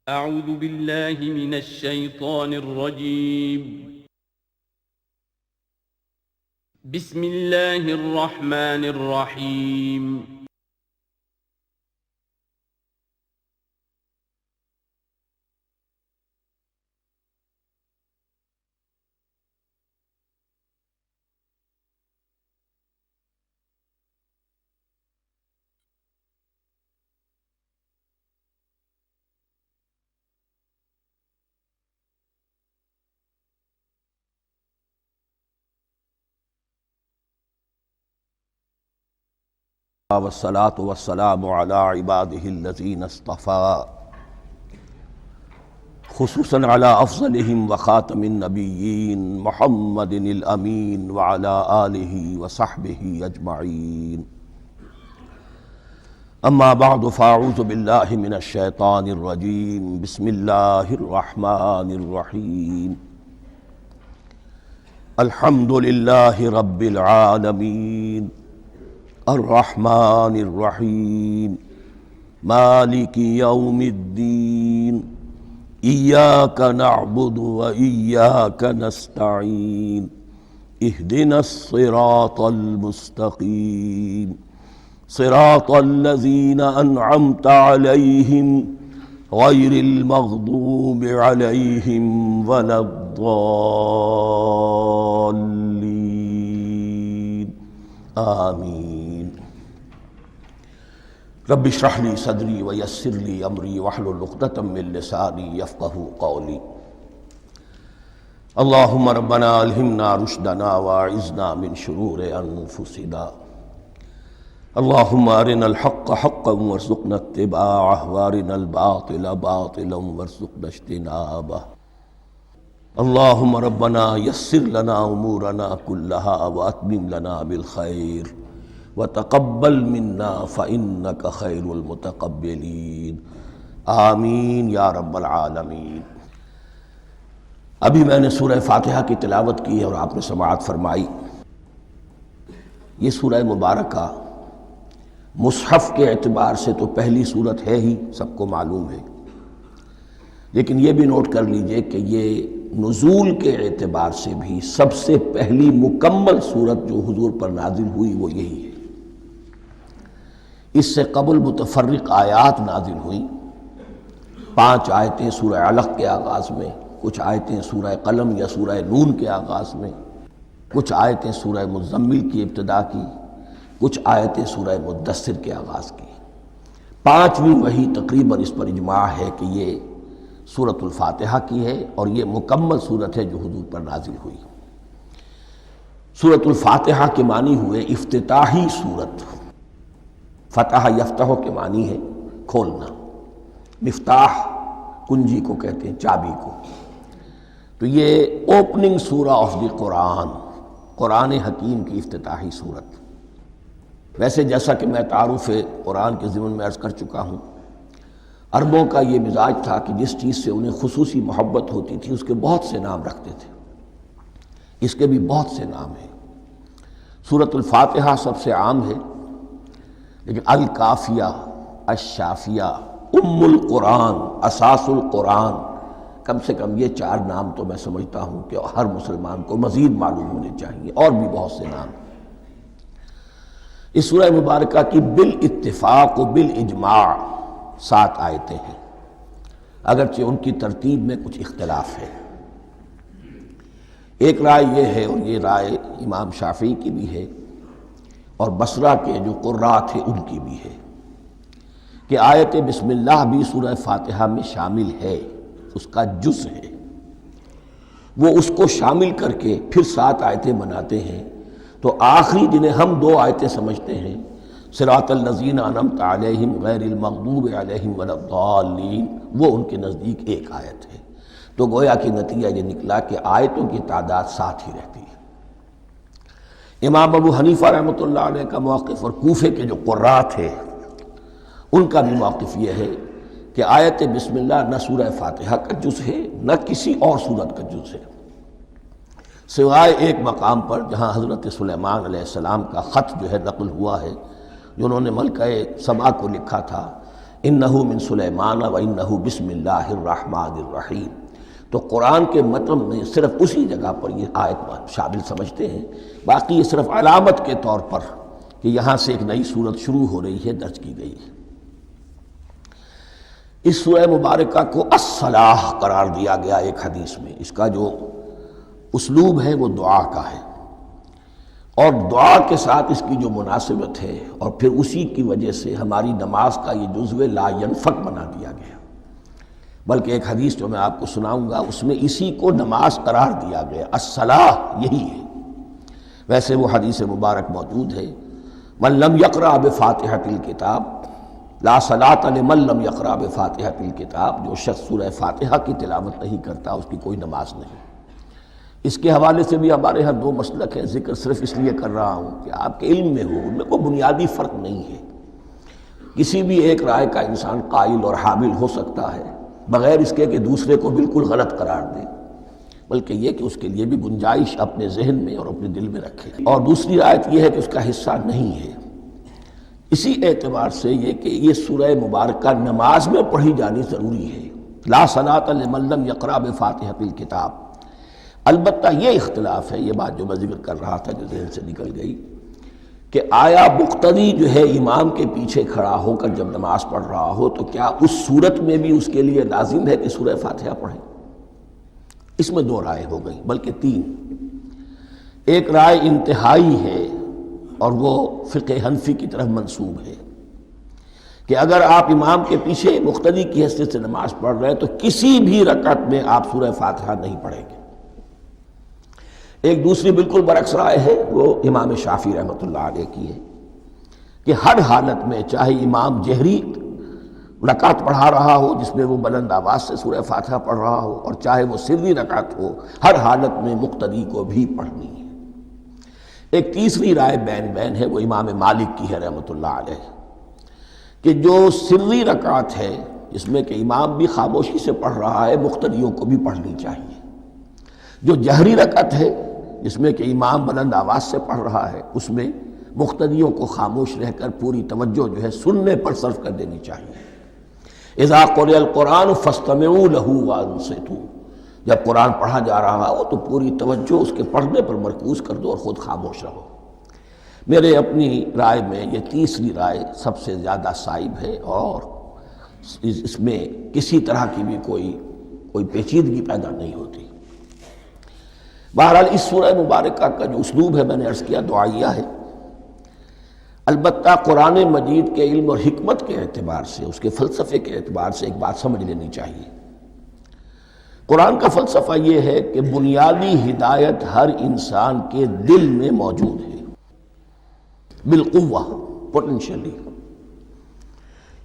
أعوذ بالله من الشيطان الرجيم. بسم الله الرحمن الرحيم. والصلاة والسلام على عباده الذين اصطفى خصوصا على أفضلهم وخاتم النبيين محمد الأمين وعلى آله وصحبه أجمعين. أما بعد فأعوذ بالله من الشيطان الرجيم. بسم الله الرحمن الرحيم. الحمد لله رب العالمين الرحمن الرحيم مالك يوم الدين إياك نعبد وإياك نستعين اهدنا الصراط المستقيم صراط الذين أنعمت عليهم غير المغضوب عليهم ولا الضالين آمين. رب اشرح لي صدري ويسر لي امری واحلل عقدۃ من لسانی یفقهوا قولی. اللهم ربنا الہمنا رشدنا واعذنا من شرور انفسنا. اللهم ارنا الحق حقا وارزقنا اتباعه وارنا الباطل باطلا وارزقنا اجتنابه. اللهم ربنا يسر لنا امورنا كلها واتمم لنا بالخير وتقبل منا فإنك خير المتقبلين. آمین یا رب العالمین. ابھی میں نے سورہ فاتحہ کی تلاوت کی ہے اور آپ نے سماعت فرمائی. یہ سورہ مبارکہ مصحف کے اعتبار سے تو پہلی صورت ہے ہی، سب کو معلوم ہے، لیکن یہ بھی نوٹ کر لیجئے کہ یہ نزول کے اعتبار سے بھی سب سے پہلی مکمل صورت جو حضور پر نازل ہوئی وہ یہی ہے. اس سے قبل متفرق آیات نازل ہوئیں، 5 آیتیں سورہ علق کے آغاز میں، کچھ آیتیں سورہ قلم یا سورہ نون کے آغاز میں، کچھ آیتیں سورہ مزمل کی ابتدا کی، کچھ آیتیں سورہ مدثر کے آغاز کی. 5ویں وحی تقریباً اس پر اجماع ہے کہ یہ سورۃ الفاتحہ کی ہے اور یہ مکمل صورت ہے جو حضور پر نازل ہوئی. سورۃ الفاتحہ کے معنی ہوئے افتتاحی صورت. فتح یفتح کے معنی ہے کھولنا، مفتاح کنجی کو کہتے ہیں، چابی کو. تو یہ اوپننگ سورہ آف دی قرآن، قرآن حکیم کی افتتاحی صورت. ویسے جیسا کہ میں تعارف قرآن کے ضمن میں عرض کر چکا ہوں، عربوں کا یہ مزاج تھا کہ جس چیز سے انہیں خصوصی محبت ہوتی تھی اس کے بہت سے نام رکھتے تھے. اس کے بھی بہت سے نام ہیں. سورۃ الفاتحہ سب سے عام ہے، لیکن الکافیہ، الشافیہ، ام القرآن، اساس القرآن، کم سے کم یہ 4 نام تو میں سمجھتا ہوں کہ ہر مسلمان کو مزید معلوم ہونے چاہیے، اور بھی بہت سے نام. اس سورہ مبارکہ کی بالاتفاق و بالاجماع 7 آیتیں ہیں، اگرچہ ان کی ترتیب میں کچھ اختلاف ہے. ایک رائے یہ ہے، اور یہ رائے امام شافعی کی بھی ہے اور بصرہ کے جو قراء تھے ان کی بھی ہے، کہ آیت بسم اللہ بھی سورہ فاتحہ میں شامل ہے، اس کا جز ہے. وہ اس کو شامل کر کے پھر 7 آیتیں بناتے ہیں. تو آخری جنہیں ہم 2 آیتیں سمجھتے ہیں، صراط الذین انعمت علیہم غیر المغضوب علیہم ولا الضالین، وہ ان کے نزدیک ایک آیت ہے. تو گویا کہ نتیجہ یہ نکلا کہ آیتوں کی تعداد 7 ہی رہتی ہے. امام ابو حنیفہ رحمۃ اللہ علیہ کا موقف اور کوفے کے جو قراء تھے ان کا بھی موقف یہ ہے کہ آیت بسم اللہ نہ سورہ فاتحہ کا جز ہے نہ کسی اور سورت کا جز ہے، سوائے ایک مقام پر جہاں حضرت سلیمان علیہ السلام کا خط جو ہے نقل ہوا ہے، جو انہوں نے ملکہ سبا کو لکھا تھا انہو من سلیمان و انہو بسم اللہ الرحمن الرحیم. تو قرآن کے متن میں صرف اسی جگہ پر یہ آیت شامل سمجھتے ہیں، باقی یہ صرف علامت کے طور پر کہ یہاں سے ایک نئی صورت شروع ہو رہی ہے درج کی گئی ہے. اس سورہ مبارکہ کو الصلاح قرار دیا گیا ایک حدیث میں. اس کا جو اسلوب ہے وہ دعا کا ہے، اور دعا کے ساتھ اس کی جو مناسبت ہے، اور پھر اسی کی وجہ سے ہماری نماز کا یہ جزو لا ینفک بنا دیا گیا. بلکہ ایک حدیث جو میں آپ کو سناؤں گا اس میں اسی کو نماز قرار دیا گیا، الصلاح یہی ہے. ویسے وہ حدیث مبارک موجود ہے، من لم یقرأ بفاتحۃ الکتاب لا صلاۃ لمن لم یقرأ بفاتحۃ الکتاب. جو شخص سورہ فاتحہ کی تلاوت نہیں کرتا اس کی کوئی نماز نہیں. اس کے حوالے سے بھی ہمارے ہاں دو مسلک ہیں، ذکر صرف اس لیے کر رہا ہوں کہ آپ کے علم میں ہو، ان میں کوئی بنیادی فرق نہیں ہے. کسی بھی ایک رائے کا انسان قائل اور حامل ہو سکتا ہے بغیر اس کے کہ دوسرے کو بالکل غلط قرار دے، بلکہ یہ کہ اس کے لیے بھی گنجائش اپنے ذہن میں اور اپنے دل میں رکھے. اور دوسری رائے یہ ہے کہ اس کا حصہ نہیں ہے. اسی اعتبار سے یہ کہ یہ سورہ مبارکہ نماز میں پڑھی جانی ضروری ہے. لا صلاۃ لمن لم یقرأ بفاتحۃ الکتاب. البتہ یہ اختلاف ہے، یہ بات جو میں ذکر کر رہا تھا جو ذہن سے نکل گئی، کہ آیا مقتدی جو ہے امام کے پیچھے کھڑا ہو کر جب نماز پڑھ رہا ہو تو کیا اس صورت میں بھی اس کے لیے لازم ہے کہ سورہ فاتحہ پڑھیں؟ اس میں دو رائے ہو گئی، بلکہ تین. ایک رائے انتہائی ہے اور وہ فقہ حنفی کی طرف منسوب ہے کہ اگر آپ امام کے پیچھے مقتدی کی حیثیت سے نماز پڑھ رہے ہیں تو کسی بھی رکعت میں آپ سورہ فاتحہ نہیں پڑھیں گے. ایک دوسری بالکل برعکس رائے ہے، وہ امام شافعی رحمۃ اللہ علیہ کی ہے کہ ہر حالت میں چاہے امام جہری رکعت پڑھا رہا ہو جس میں وہ بلند آواز سے سورہ فاتحہ پڑھ رہا ہو، اور چاہے وہ سری رکعت ہو، ہر حالت میں مقتدی کو بھی پڑھنی ہے. ایک تیسری رائے بین بین ہے، وہ امام مالک کی ہے رحمۃ اللہ علیہ، کہ جو سری رکعت ہے جس میں کہ امام بھی خاموشی سے پڑھ رہا ہے مقتدیوں کو بھی پڑھنی چاہیے. جو جہری رکعت ہے جس میں کہ امام بلند آواز سے پڑھ رہا ہے اس میں مقتدیوں کو خاموش رہ کر پوری توجہ جو ہے سننے پر صرف کر دینی چاہیے. اذا قرئ القرآن فاستمعوا له وانصتوا. جب قرآن پڑھا جا رہا ہو تو پوری توجہ اس کے پڑھنے پر مرکوز کر دو اور خود خاموش رہو. میرے اپنی رائے میں یہ تیسری رائے سب سے زیادہ صائب ہے، اور اس میں کسی طرح کی بھی کوئی پیچیدگی پیدا نہیں ہوتی. بہرحال اس سورہ مبارکہ کا جو اسلوب ہے میں نے عرض کیا دعائیہ ہے. البتہ قرآن مجید کے علم اور حکمت کے اعتبار سے، اس کے فلسفے کے اعتبار سے ایک بات سمجھ لینی چاہیے. قرآن کا فلسفہ یہ ہے کہ بنیادی ہدایت ہر انسان کے دل میں موجود ہے بالقوہ، پوٹینشلی.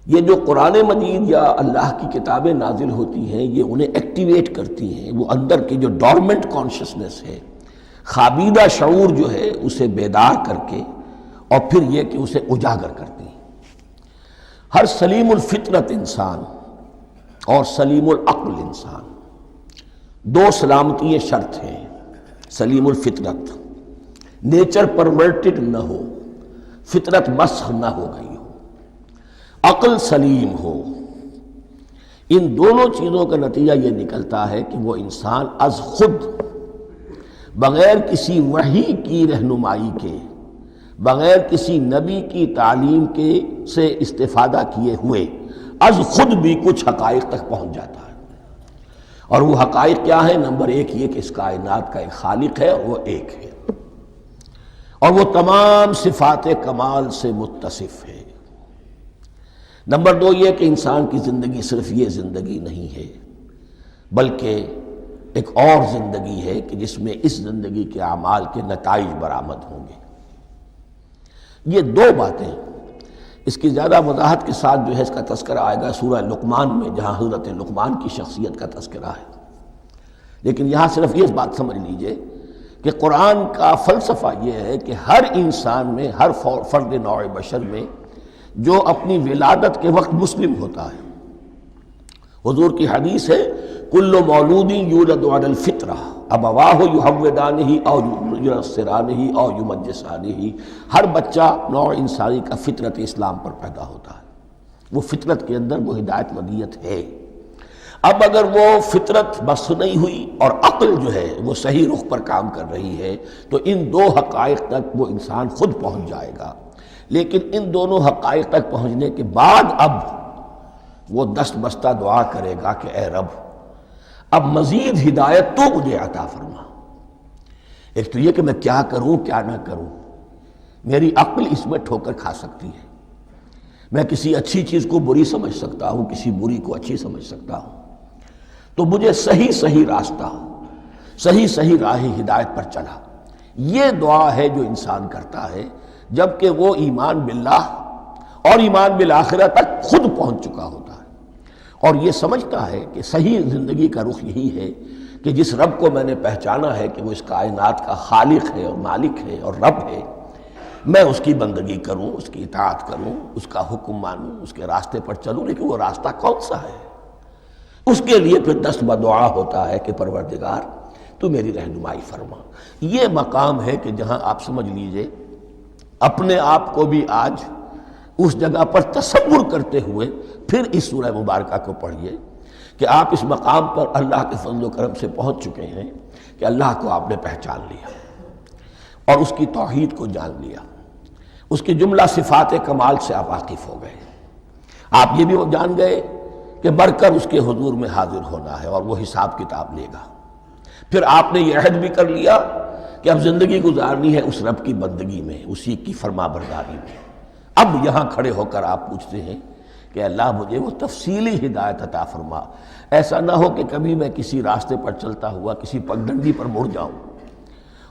یہ جو قرآن مجید یا اللہ کی کتابیں نازل ہوتی ہیں یہ انہیں ایکٹیویٹ کرتی ہیں. وہ اندر کی جو ڈورمنٹ کانشسنس ہے، خوابیدہ شعور جو ہے اسے بیدار کر کے، اور پھر یہ کہ اسے اجاگر کرتی ہیں. ہر سلیم الفطرت انسان اور سلیم العقل انسان، دو سلامتی شرط ہیں. سلیم الفطرت، نیچر پرورٹڈ نہ ہو، فطرت مسخ نہ ہو گئی ہو، عقل سلیم ہو. ان دونوں چیزوں کا نتیجہ یہ نکلتا ہے کہ وہ انسان از خود، بغیر کسی وحی کی رہنمائی کے، بغیر کسی نبی کی تعلیم کے سے استفادہ کیے ہوئے از خود بھی کچھ حقائق تک پہنچ جاتا ہے. اور وہ حقائق کیا ہیں؟ نمبر ایک یہ کہ اس کائنات کا ایک خالق ہے اور وہ ایک ہے، اور وہ تمام صفات کمال سے متصف ہے. نمبر دو یہ کہ انسان کی زندگی صرف یہ زندگی نہیں ہے، بلکہ ایک اور زندگی ہے کہ جس میں اس زندگی کے اعمال کے نتائج برآمد ہوں گے. یہ دو باتیں، اس کی زیادہ وضاحت کے ساتھ جو ہے اس کا تذکرہ آئے گا سورہ لقمان میں، جہاں حضرت لقمان کی شخصیت کا تذکرہ ہے. لیکن یہاں صرف یہ بات سمجھ لیجئے کہ قرآن کا فلسفہ یہ ہے کہ ہر انسان میں، ہر فرد نوع بشر میں جو اپنی ولادت کے وقت مسلم ہوتا ہے. حضور کی حدیث ہے کل مولود یولد علی الفطرہ ابواہ یحودانہ او ینصرانہ او یمجسانہ. ہر بچہ نوع انسانی کا فطرت اسلام پر پیدا ہوتا ہے. وہ فطرت کے اندر وہ ہدایت ودیت ہے۔ اب اگر وہ فطرت بس نہیں ہوئی اور عقل جو ہے وہ صحیح رخ پر کام کر رہی ہے تو ان دو حقائق تک وہ انسان خود پہنچ جائے گا۔ لیکن ان دونوں حقائق تک پہنچنے کے بعد اب وہ دست بستہ دعا کرے گا کہ اے رب اب مزید ہدایت تو مجھے عطا فرما۔ ایک تو یہ کہ میں کیا کروں کیا نہ کروں، میری عقل اس میں ٹھوکر کھا سکتی ہے، میں کسی اچھی چیز کو بری سمجھ سکتا ہوں، کسی بری کو اچھی سمجھ سکتا ہوں، تو مجھے صحیح راستہ، صحیح راہ ہدایت پر چلا۔ یہ دعا ہے جو انسان کرتا ہے جبکہ وہ ایمان باللہ اور ایمان بالآخرہ تک خود پہنچ چکا ہوتا ہے، اور یہ سمجھتا ہے کہ صحیح زندگی کا رخ یہی ہے کہ جس رب کو میں نے پہچانا ہے کہ وہ اس کائنات کا خالق ہے اور مالک ہے اور رب ہے، میں اس کی بندگی کروں، اس کی اطاعت کروں، اس کا حکم مانوں، اس کے راستے پر چلوں۔ لیکن وہ راستہ کون سا ہے؟ اس کے لیے پھر دست بدعا ہوتا ہے کہ پروردگار تو میری رہنمائی فرما۔ یہ مقام ہے کہ جہاں آپ سمجھ لیجئے اپنے آپ کو بھی آج اس جگہ پر تصور کرتے ہوئے پھر اس سورہ مبارکہ کو پڑھیے کہ آپ اس مقام پر اللہ کے فضل و کرم سے پہنچ چکے ہیں کہ اللہ کو آپ نے پہچان لیا اور اس کی توحید کو جان لیا، اس کی جملہ صفات کمال سے آپ واقف ہو گئے۔ آپ یہ بھی جان گئے کہ بڑھ کر اس کے حضور میں حاضر ہونا ہے اور وہ حساب کتاب لے گا۔ پھر آپ نے یہ عہد بھی کر لیا کہ اب زندگی گزارنی ہے اس رب کی بندگی میں، اسی کی فرما برداری میں۔ اب یہاں کھڑے ہو کر آپ پوچھتے ہیں کہ اللہ مجھے وہ تفصیلی ہدایت عطا فرما، ایسا نہ ہو کہ کبھی میں کسی راستے پر چلتا ہوا کسی پگڈنڈی پر مڑ جاؤں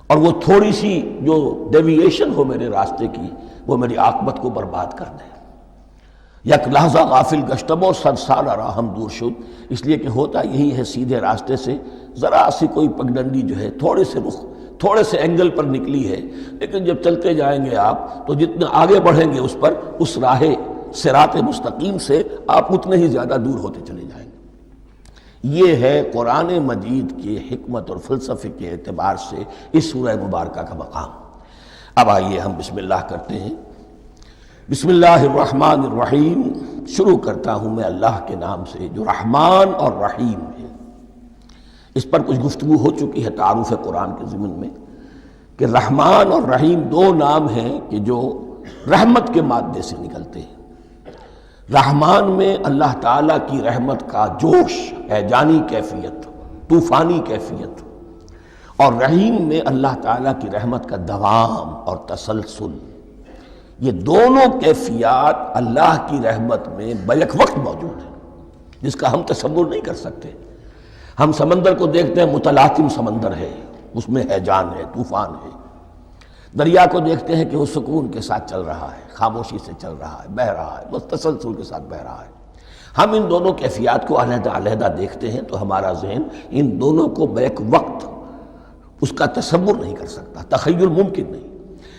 اور وہ تھوڑی سی جو ڈیوییشن ہو میرے راستے کی وہ میری عاقبت کو برباد کر دے۔ یک لحظہ غافل گشتم و صد سال راہم دور شد، اس لیے کہ ہوتا یہی ہے سیدھے راستے سے ذرا سی کوئی پگڈنڈی جو ہے تھوڑے سے اینگل پر نکلی ہے، لیکن جب چلتے جائیں گے آپ تو جتنے آگے بڑھیں گے اس پر اس راہ صراط مستقیم سے آپ اتنے ہی زیادہ دور ہوتے چلے جائیں گے۔ یہ ہے قرآن مجید کی حکمت اور فلسفے کے اعتبار سے اس سورہ مبارکہ کا مقام۔ اب آئیے ہم بسم اللہ کرتے ہیں۔ بسم اللہ الرحمن الرحیم، شروع کرتا ہوں میں اللہ کے نام سے جو رحمان اور رحیم ہے۔ اس پر کچھ گفتگو ہو چکی ہے تعارف قرآن کے ضمن میں کہ رحمان اور رحیم دو نام ہیں کہ جو رحمت کے مادے سے نکلتے ہیں۔ رحمان میں اللہ تعالیٰ کی رحمت کا جوش، ہیجانی کیفیت، طوفانی کیفیت، اور رحیم میں اللہ تعالیٰ کی رحمت کا دوام اور تسلسل۔ یہ دونوں کیفیات اللہ کی رحمت میں بیک وقت موجود ہیں، جس کا ہم تصور نہیں کر سکتے۔ ہم سمندر کو دیکھتے ہیں متلاطم سمندر ہے، اس میں ہیجان ہے، طوفان ہے۔ دریا کو دیکھتے ہیں کہ وہ سکون کے ساتھ چل رہا ہے، خاموشی سے چل رہا ہے، بہہ رہا ہے، بس تسلسل کے ساتھ بہہ رہا ہے۔ ہم ان دونوں کیفیات کو علیحدہ دیکھتے ہیں تو ہمارا ذہن ان دونوں کو بیک وقت اس کا تصور نہیں کر سکتا، تخیل ممکن نہیں۔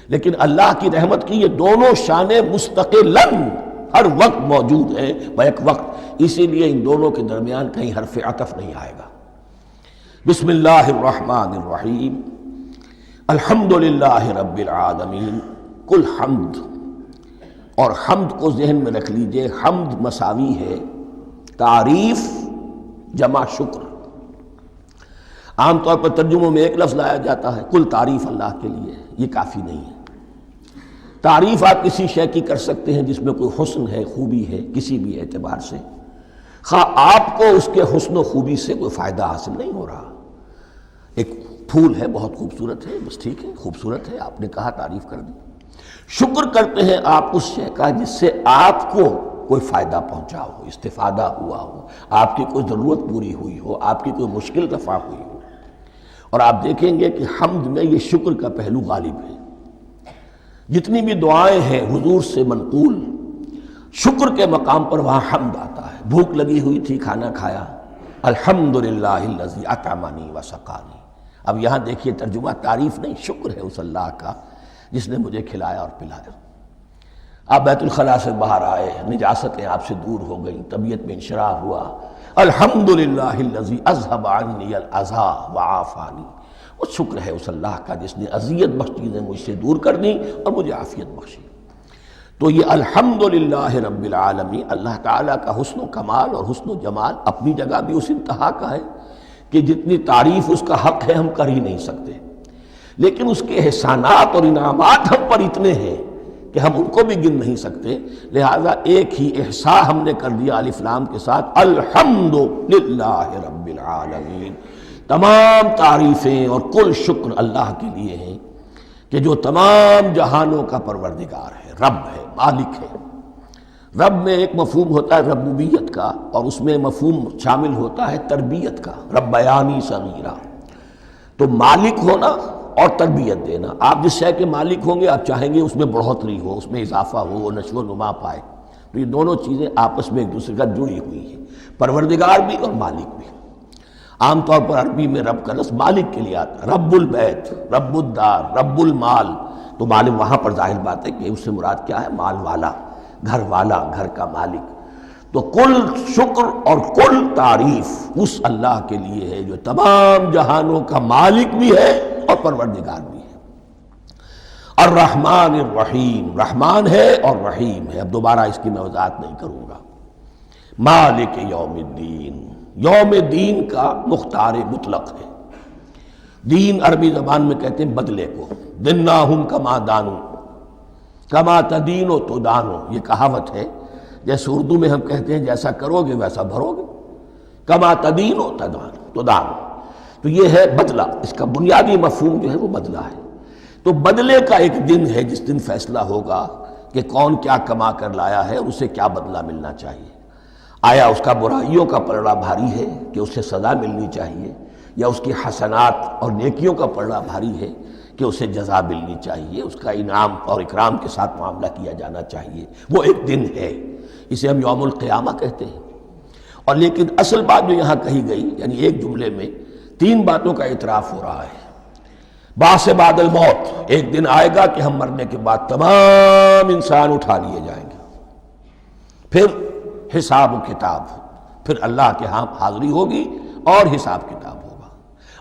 لیکن اللہ کی رحمت کی یہ دونوں شانیں مستقلاً ہر وقت موجود ہیں بیک وقت، اسی لیے ان دونوں کے درمیان کہیں حرف عطف نہیں آئے گا۔ بسم اللہ الرحمن الرحیم، الحمدللہ رب العالمین۔ کل حمد، اور حمد کو ذہن میں رکھ لیجئے، حمد مساوی ہے تعریف جمع شکر۔ عام طور پر ترجموں میں ایک لفظ لایا جاتا ہے، کل تعریف اللہ کے لیے، یہ کافی نہیں ہے۔ تعریف آپ کسی شے کی کر سکتے ہیں جس میں کوئی حسن ہے، خوبی ہے، کسی بھی اعتبار سے، خواہ آپ کو اس کے حسن و خوبی سے کوئی فائدہ حاصل نہیں ہو رہا۔ ایک پھول ہے، بہت خوبصورت ہے، بس ٹھیک ہے، خوبصورت ہے، آپ نے کہا، تعریف کر دی۔ شکر کرتے ہیں آپ اس شے کا جس سے آپ کو کوئی فائدہ پہنچا ہو، استفادہ ہوا ہو، آپ کی کوئی ضرورت پوری ہوئی ہو، آپ کی کوئی مشکل رفع ہوئی ہو۔ اور آپ دیکھیں گے کہ حمد میں یہ شکر کا پہلو غالب ہے۔ جتنی بھی دعائیں ہیں حضور سے منقول، شکر کے مقام پر وہاں حمد آتا ہے۔ بھوک لگی ہوئی تھی، کھانا کھایا، الحمدللہ الذی اطعمنی وسقانی۔ اب یہاں دیکھیے ترجمہ تعریف نہیں، شکر ہے اس اللہ کا جس نے مجھے کھلایا اور پلایا۔ آپ بیت الخلاء سے باہر آئے، نجاستیں آپ سے دور ہو گئیں، طبیعت میں انشراح ہوا، الحمدللہ الذی اذھب عنی الاذی وعافانی۔ وہ شکر ہے اس اللہ کا جس نے اذیت بخش چیزیں مجھ سے دور کر دیں اور مجھے عافیت بخشی۔ تو یہ الحمدللہ رب العالمین، اللہ تعالیٰ کا حسن و کمال اور حسن و جمال اپنی جگہ بھی اس انتہا کا ہے کہ جتنی تعریف اس کا حق ہے ہم کر ہی نہیں سکتے، لیکن اس کے احسانات اور انعامات ہم پر اتنے ہیں کہ ہم ان کو بھی گن نہیں سکتے، لہذا ایک ہی احصاء ہم نے کر دیا الف لام کے ساتھ، الحمدللہ رب العالمین، تمام تعریفیں اور کل شکر اللہ کے لیے ہیں کہ جو تمام جہانوں کا پروردگار ہے، رب ہے، مالک ہے۔ رب میں ایک مفہوم ہوتا ہے ربوبیت کا، اور اس میں مفہوم شامل ہوتا ہے تربیت کا، ربیانی صغیرہ، تو مالک ہونا اور تربیت دینا۔ آپ جس شے کے مالک ہوں گے آپ چاہیں گے اس میں بڑھوتری ہو، اس میں اضافہ ہو، وہ نشو و نما پائے، تو یہ دونوں چیزیں آپس میں ایک دوسرے کا جڑی ہوئی ہیں، پروردگار بھی اور مالک بھی۔ عام طور پر عربی میں رب کا لفظ مالک کے لیے آتا ہے، رب البیت، رب الدار، رب المال، تو مالک وہاں پر ظاہر بات ہے کہ اس سے مراد کیا ہے، مال والا، گھر والا، گھر کا مالک۔ تو کل شکر اور کل تعریف اس اللہ کے لیے ہے جو تمام جہانوں کا مالک بھی ہے اور پروردگار بھی ہے۔ الرحمن الرحیم، رحمان ہے اور رحیم ہے، اب دوبارہ اس کی میں وضاحت نہیں کروں گا۔ مالک یوم الدین، یوم دین کا مختار مطلق ہے۔ دین عربی زبان میں کہتے ہیں بدلے کو، دناہم کما دانو، کما تدینو تو دانو، یہ کہاوت ہے، جیسے اردو میں ہم کہتے ہیں جیسا کرو گے ویسا بھرو گے، کما تدینو تو دانو، تو یہ ہے بدلہ، اس کا بنیادی مفہوم جو ہے وہ بدلہ ہے۔ تو بدلے کا ایک دن ہے جس دن فیصلہ ہوگا کہ کون کیا کما کر لایا ہے اور اسے کیا بدلہ ملنا چاہیے۔ آیا اس کا برائیوں کا پلڑا بھاری ہے کہ اسے سزا ملنی چاہیے، یا اس کی حسنات اور نیکیوں کا پلڑا بھاری ہے کہ اسے جزا ملنی چاہیے، اس کا انعام اور اکرام کے ساتھ معاملہ کیا جانا چاہیے، وہ ایک دن ہے، اسے ہم یوم القیامہ کہتے ہیں۔ اور لیکن اصل بات جو یہاں کہی گئی، یعنی ایک جملے میں تین باتوں کا اعتراف ہو رہا ہے۔ بعث بعد الموت، ایک دن آئے گا کہ ہم مرنے کے بعد تمام انسان اٹھا لیے جائیں گے، پھر حساب و کتاب، پھر اللہ کے ہاں حاضری ہوگی اور حساب کتاب ہوگا،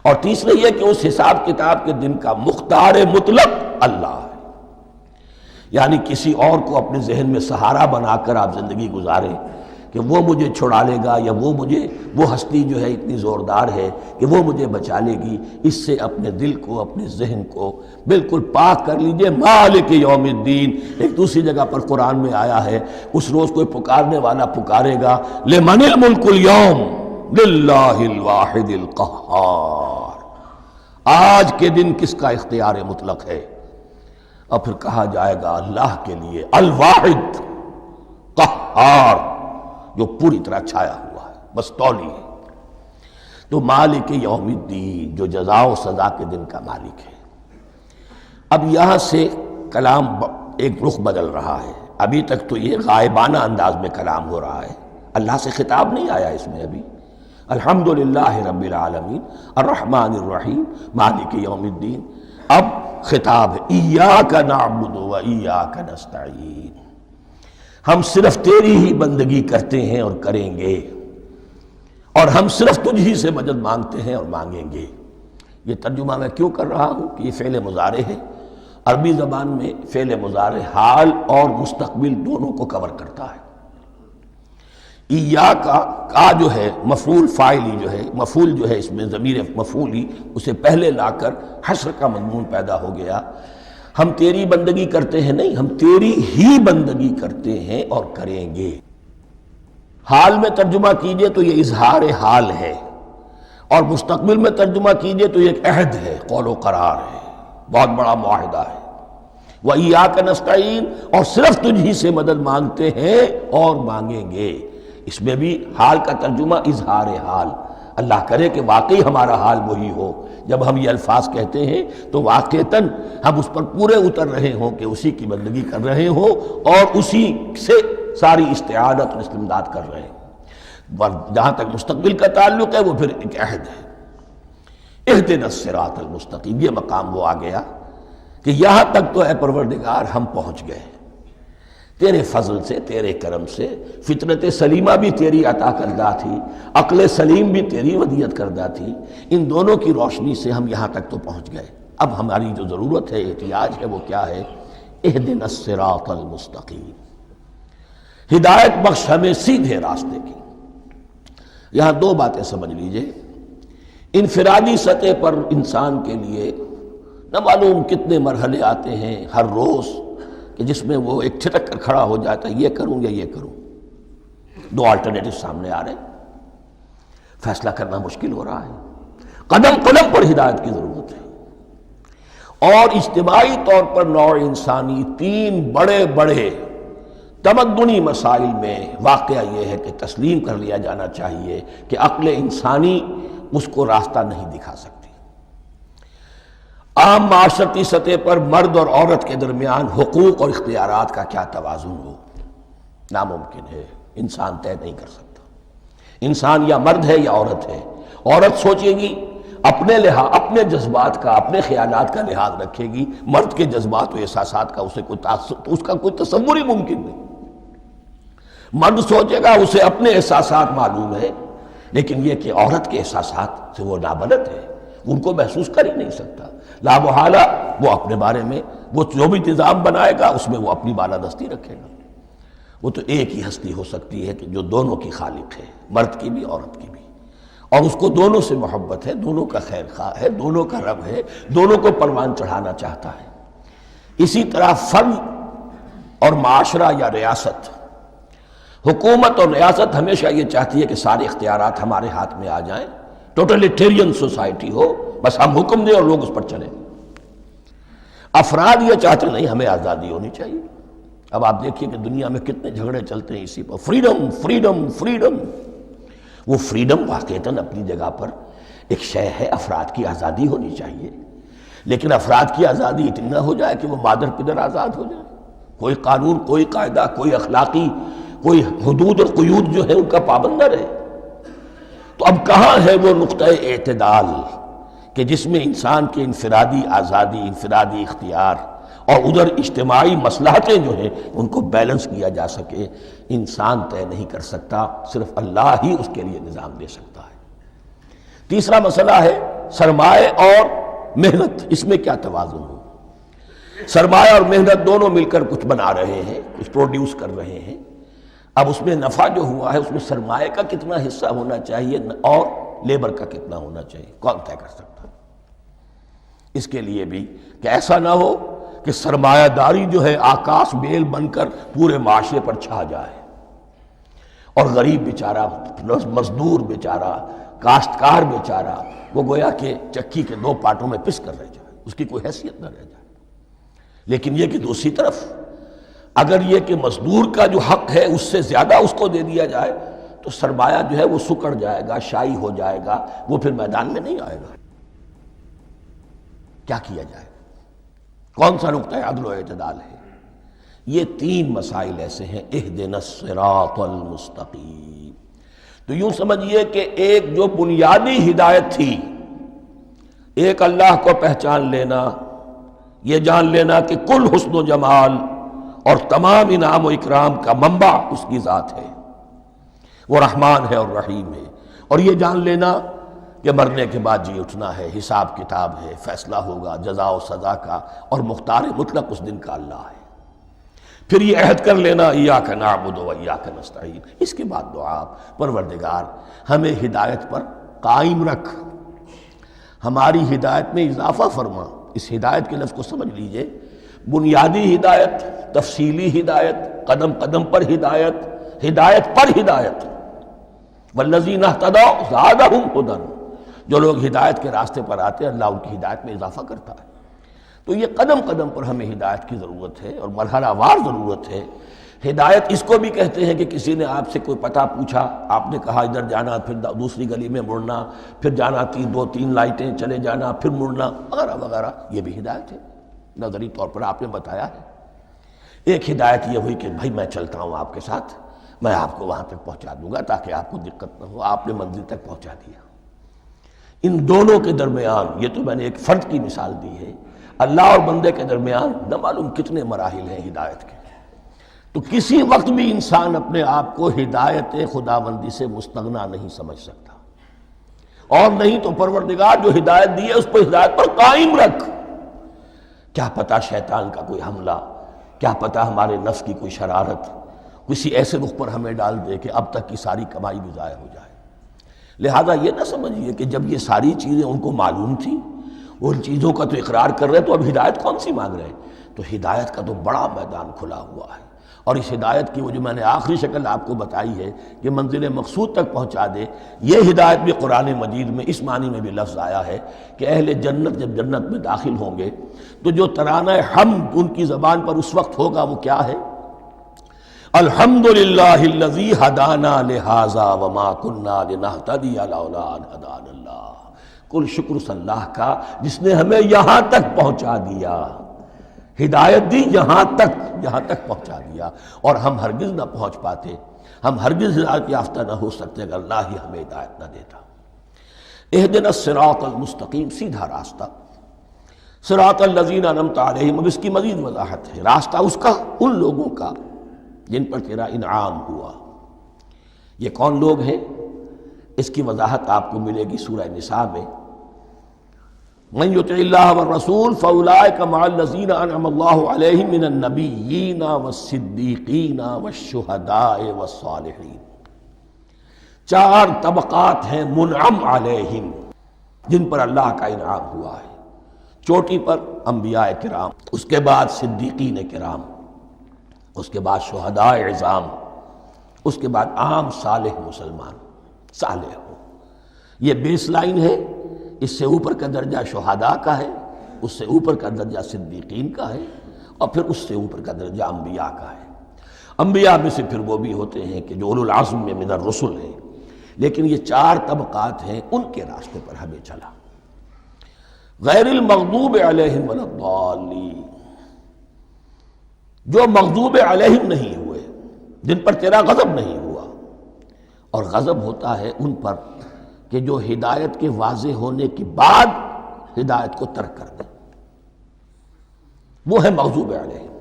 اور تیسرے یہ کہ اس حساب کتاب کے دن کا مختار مطلق اللہ ہے، یعنی کسی اور کو اپنے ذہن میں سہارا بنا کر آپ زندگی گزاریں کہ وہ مجھے چھڑا لے گا، یا وہ ہستی جو ہے اتنی زوردار ہے کہ وہ مجھے بچا لے گی، اس سے اپنے دل کو، اپنے ذہن کو بالکل پاک کر لیجئے۔ مالک یوم الدین، ایک دوسری جگہ پر قرآن میں آیا ہے، اس روز کوئی پکارنے والا پکارے گا، لمن الملک اليوم للہ الواحد القہار، آج کے دن کس کا اختیار مطلق ہے؟ اور پھر کہا جائے گا اللہ کے لیے، الواحد قہار، جو پوری طرح چھایا ہوا ہے، مستولی ہے۔ تو مالک یوم الدین، جو جزا و سزا کے دن کا مالک ہے۔ اب یہاں سے کلام ایک رخ بدل رہا ہے، ابھی تک تو یہ غائبانہ انداز میں کلام ہو رہا ہے، اللہ سے خطاب نہیں آیا اس میں ابھی۔ الحمدللہ رب العالمین الرحمن الرحیم مالک یوم الدین، اب خطاب ہے، ایاک نعبد و ایاک نستعین، ہم صرف تیری ہی بندگی کرتے ہیں اور کریں گے، اور ہم صرف تجھ ہی سے مدد مانگتے ہیں اور مانگیں گے۔ یہ ترجمہ میں کیوں کر رہا ہوں کہ یہ فعل مضارع ہے، عربی زبان میں فعل مضارع حال اور مستقبل دونوں کو کور کرتا ہے۔ ایاک کا جو ہے مفعول فاعلی جو ہے، مفعول جو ہے اس میں ضمیر مفعولی، اسے پہلے لا کر حشر کا مضمون پیدا ہو گیا۔ ہم تیری بندگی کرتے ہیں نہیں، ہم تیری ہی بندگی کرتے ہیں اور کریں گے۔ حال میں ترجمہ کیجئے تو یہ اظہار حال ہے، اور مستقبل میں ترجمہ کیجئے تو یہ ایک عہد ہے، قول و قرار ہے، بہت بڑا معاہدہ ہے۔ وَإِيَّاكَ نَسْتَعِينُ، اور صرف تجھ ہی سے مدد مانگتے ہیں اور مانگیں گے۔ اس میں بھی حال کا ترجمہ اظہار حال، اللہ کرے کہ واقعی ہمارا حال وہی ہو، جب ہم یہ الفاظ کہتے ہیں تو واقعتاً ہم اس پر پورے اتر رہے ہوں کہ اسی کی بندگی کر رہے ہوں اور اسی سے ساری استعانت اور استمداد کر رہے ہیں۔ جہاں تک مستقبل کا تعلق ہے وہ پھر ایک عہد ہے، اہدنا الصراط المستقیم، یہ مقام وہ آ گیا کہ یہاں تک تو اے پروردگار ہم پہنچ گئے، تیرے فضل سے، تیرے کرم سے، فطرت سلیمہ بھی تیری عطا کردہ تھی، عقل سلیم بھی تیری ودیعت کردہ تھی، ان دونوں کی روشنی سے ہم یہاں تک تو پہنچ گئے۔ اب ہماری جو ضرورت ہے، احتیاج ہے، وہ کیا ہے؟ اہدنا الصراط المستقیم، ہدایت بخش ہمیں سیدھے راستے کی۔ یہاں دو باتیں سمجھ لیجئے، انفرادی سطح پر انسان کے لیے نہ معلوم کتنے مرحلے آتے ہیں ہر روز کہ جس میں وہ ایک چھٹک کر کھڑا ہو جاتا ہے، یہ کروں یا یہ کروں، دو آلٹرنیٹو سامنے آ رہے ہیں، فیصلہ کرنا مشکل ہو رہا ہے، قدم قدم پر ہدایت کی ضرورت ہے۔ اور اجتماعی طور پر نوع انسانی تین بڑے بڑے تمدنی مسائل میں واقعہ یہ ہے کہ تسلیم کر لیا جانا چاہیے کہ عقل انسانی اس کو راستہ نہیں دکھا سکتی۔ عام معاشرتی سطح پر مرد اور عورت کے درمیان حقوق اور اختیارات کا کیا توازن ہو، ناممکن ہے، انسان طے نہیں کر سکتا۔ انسان یا مرد ہے یا عورت ہے، عورت سوچے گی اپنے لحاظ، اپنے جذبات کا، اپنے خیالات کا لحاظ رکھے گی، مرد کے جذبات و احساسات کا اس کا کوئی تصور ہی ممکن نہیں۔ مرد سوچے گا اسے اپنے احساسات معلوم ہے، لیکن یہ کہ عورت کے احساسات سے وہ نابلد ہے، ان کو محسوس کر ہی نہیں سکتا، لا محالہ وہ اپنے بارے میں وہ جو بھی نظام بنائے گا اس میں وہ اپنی بالادستی رکھے گا۔ وہ تو ایک ہی ہستی ہو سکتی ہے کہ جو دونوں کی خالق ہے، مرد کی بھی عورت کی بھی، اور اس کو دونوں سے محبت ہے، دونوں کا خیر خواہ ہے، دونوں کا رب ہے، دونوں کو پروان چڑھانا چاہتا ہے۔ اسی طرح فرد اور معاشرہ یا ریاست، حکومت اور ریاست ہمیشہ یہ چاہتی ہے کہ سارے اختیارات ہمارے ہاتھ میں آ جائیں، ٹوٹلیٹیرین سوسائٹی ہو، بس ہم حکم دیں اور لوگ اس پر چلیں۔ افراد یہ چاہتے نہیں، ہمیں آزادی ہونی چاہیے۔ اب آپ دیکھیے کہ دنیا میں کتنے جھگڑے چلتے ہیں اسی پر، فریڈم فریڈم فریڈم۔ وہ فریڈم واقعتاً اپنی جگہ پر ایک شے ہے، افراد کی آزادی ہونی چاہیے، لیکن افراد کی آزادی اتنی نہ ہو جائے کہ وہ مادر پدر آزاد ہو جائے، کوئی قانون، کوئی قاعدہ، کوئی اخلاقی کوئی حدود اور قیود جو ہے ان کا پابند نہ رہے۔ تو اب کہاں ہے وہ نقطہ اعتدال کہ جس میں انسان کی انفرادی آزادی، انفرادی اختیار اور ادھر اجتماعی مصلحتیں جو ہیں ان کو بیلنس کیا جا سکے؟ انسان طے نہیں کر سکتا، صرف اللہ ہی اس کے لیے نظام دے سکتا ہے۔ تیسرا مسئلہ ہے سرمایہ اور محنت، اس میں کیا توازن ہو؟ سرمایہ اور محنت دونوں مل کر کچھ بنا رہے ہیں، کچھ پروڈیوس کر رہے ہیں، اب اس میں نفع جو ہوا ہے اس میں سرمایہ کا کتنا حصہ ہونا چاہیے اور لیبر کا کتنا ہونا چاہیے، کون طے کر سکتا ہے؟ اس کے لیے بھی کہ ایسا نہ ہو کہ سرمایہ داری جو ہے آکاش بیل بن کر پورے معاشرے پر چھا جائے، اور غریب بیچارہ، مزدور بیچارہ، کاشتکار بیچارہ وہ گویا کہ چکی کے دو پارٹوں میں پس کر رہ جائے، اس کی کوئی حیثیت نہ رہ جائے۔ لیکن یہ کہ دوسری طرف اگر یہ کہ مزدور کا جو حق ہے اس سے زیادہ اس کو دے دیا جائے تو سرمایہ جو ہے وہ سکڑ جائے گا، شائی ہو جائے گا، وہ پھر میدان میں نہیں آئے گا۔ کیا کیا جائے؟ کون سا نقطہ عدل و اعتدال ہے؟ یہ تین مسائل ایسے ہیں، اہدنا الصراط المستقیم۔ تو یوں سمجھیے کہ ایک جو بنیادی ہدایت تھی، ایک اللہ کو پہچان لینا، یہ جان لینا کہ کل حسن و جمال اور تمام انعام و اکرام کا منبع اس کی ذات ہے، وہ رحمان ہے اور رحیم ہے، اور یہ جان لینا کہ مرنے کے بعد جی اٹھنا ہے، حساب کتاب ہے، فیصلہ ہوگا جزا و سزا کا، اور مختار مطلق اس دن کا اللہ ہے۔ پھر یہ عہد کر لینا ایاک نعبد و ایاک نستعین۔ اس کے بعد دعا، پروردگار ہمیں ہدایت پر قائم رکھ، ہماری ہدایت میں اضافہ فرما۔ اس ہدایت کے لفظ کو سمجھ لیجئے، بنیادی ہدایت، تفصیلی ہدایت، قدم قدم پر ہدایت، ہدایت پر ہدایت۔ والذین اہتدوا زادہم ھدی، جو لوگ ہدایت کے راستے پر آتے ہیں اللہ ان کی ہدایت میں اضافہ کرتا ہے۔ تو یہ قدم قدم پر ہمیں ہدایت کی ضرورت ہے اور مرحلہ وار ضرورت ہے۔ ہدایت اس کو بھی کہتے ہیں کہ کسی نے آپ سے کوئی پتہ پوچھا، آپ نے کہا ادھر جانا، پھر دوسری گلی میں مڑنا، پھر جانا دو تین لائٹیں چلے جانا، پھر مڑنا، وغیرہ وغیرہ، یہ بھی ہدایت ہے، نظری طور پر آپ نے بتایا ہے۔ ایک ہدایت یہ ہوئی کہ بھائی میں چلتا ہوں آپ کے ساتھ، میں آپ کو وہاں تک پہنچا دوں گا تاکہ آپ کو دقت نہ ہو، آپ نے منزل تک پہنچا دیا۔ ان دونوں کے درمیان، یہ تو میں نے ایک فرد کی مثال دی ہے، اللہ اور بندے کے درمیان نہ معلوم کتنے مراحل ہیں ہدایت کے۔ تو کسی وقت بھی انسان اپنے آپ کو ہدایت خداوندی سے مستغنا نہیں سمجھ سکتا، اور نہیں تو پروردگار جو ہدایت دی ہے اس پر ہدایت پر قائم رکھ۔ کیا پتہ شیطان کا کوئی حملہ کیا پتہ ہمارے نفس کی کوئی شرارت کسی ایسے رخ پر ہمیں ڈال دے کہ اب تک کی ساری کمائی بھی ضائع ہو جائے۔ لہذا یہ نہ سمجھیے کہ جب یہ ساری چیزیں ان کو معلوم تھیں، وہ ان چیزوں کا تو اقرار کر رہے، تو اب ہدایت کون سی مانگ رہے ہیں؟ تو ہدایت کا تو بڑا میدان کھلا ہوا ہے، اور اس ہدایت کی وہ جو میں نے آخری شکل آپ کو بتائی ہے کہ منزل مقصود تک پہنچا دے، یہ ہدایت بھی قرآن مجید میں اس معنی میں بھی لفظ آیا ہے کہ اہل جنت جب جنت میں داخل ہوں گے تو جو ترانہ حمد ان کی زبان پر اس وقت ہوگا وہ کیا ہے؟ الحمدللہ الذی ہدانا لہذا وما کننا لنہتدی لولا ان ہدانا اللہ۔ کل شکر اس اللہ کا جس نے ہمیں یہاں تک پہنچا دیا، ہدایت دی، یہاں تک پہنچا دیا، اور ہم ہرگز نہ پہنچ پاتے، ہم ہرگز ہدایت یافتہ نہ ہو سکتے اگر اللہ ہی ہمیں ہدایت نہ دیتا۔ اہدنا الصراط المستقیم، سیدھا راستہ، صراط الذین انعمت علیہم، اب اس کی مزید وضاحت ہے، راستہ اس کا ان لوگوں کا جن پر تیرا انعام ہوا۔ یہ کون لوگ ہیں؟ اس کی وضاحت آپ کو ملے گی سورہ نساء میں، من یطع اللہ والرسول فاولئک مع الذین انعم اللہ علیہم من النبیین والصدیقین والشہداء والصالحین۔ چار طبقات ہیں منعم علیہم جن پر اللہ کا انعام ہوا ہے۔ چوٹی پر انبیاء کرام، اس کے بعد صدیقین کرام، اس کے بعد شہداء عظام، اس کے بعد عام صالح مسلمان، صالح ہو۔ یہ بیس لائن ہے، اس سے اوپر کا درجہ شہداء کا ہے، اس سے اوپر کا درجہ صدیقین کا ہے، اور پھر اس سے اوپر کا درجہ انبیاء کا ہے۔ انبیاء میں سے پھر وہ بھی ہوتے ہیں کہ جو اولو العزم میں من الرسل ہیں، لیکن یہ چار طبقات ہیں، ان کے راستے پر ہمیں چلا۔ غیر المغضوب علیہم ولا الضالین، جو مغضوب علیہم نہیں ہوئے، جن پر تیرا غضب نہیں ہوا، اور غضب ہوتا ہے ان پر کہ جو ہدایت کے واضح ہونے کے بعد ہدایت کو ترک کر دیں، وہ ہے مغضوب علیہم۔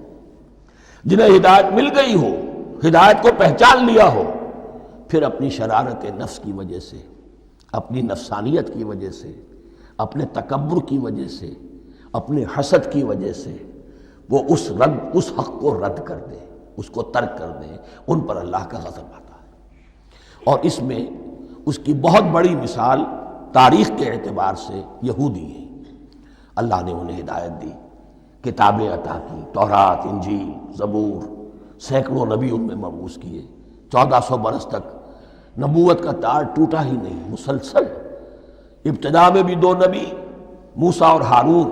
جنہیں ہدایت مل گئی ہو، ہدایت کو پہچان لیا ہو، پھر اپنی شرارت نفس کی وجہ سے، اپنی نفسانیت کی وجہ سے، اپنے تکبر کی وجہ سے، اپنے حسد کی وجہ سے وہ اس حق کو رد کر دیں، اس کو ترک کر دیں، ان پر اللہ کا غضب آتا ہے۔ اور اس میں اس کی بہت بڑی مثال تاریخ کے اعتبار سے یہودی ہیں۔ اللہ نے انہیں ہدایت دی، کتابیں عطا کی، تورات، انجیل، زبور، سینکڑوں نبی ان میں مبعوث کیے، 1400 برس تک نبوت کا تار ٹوٹا ہی نہیں، مسلسل۔ ابتدا میں بھی 2 نبی، موسیٰ اور ہارون،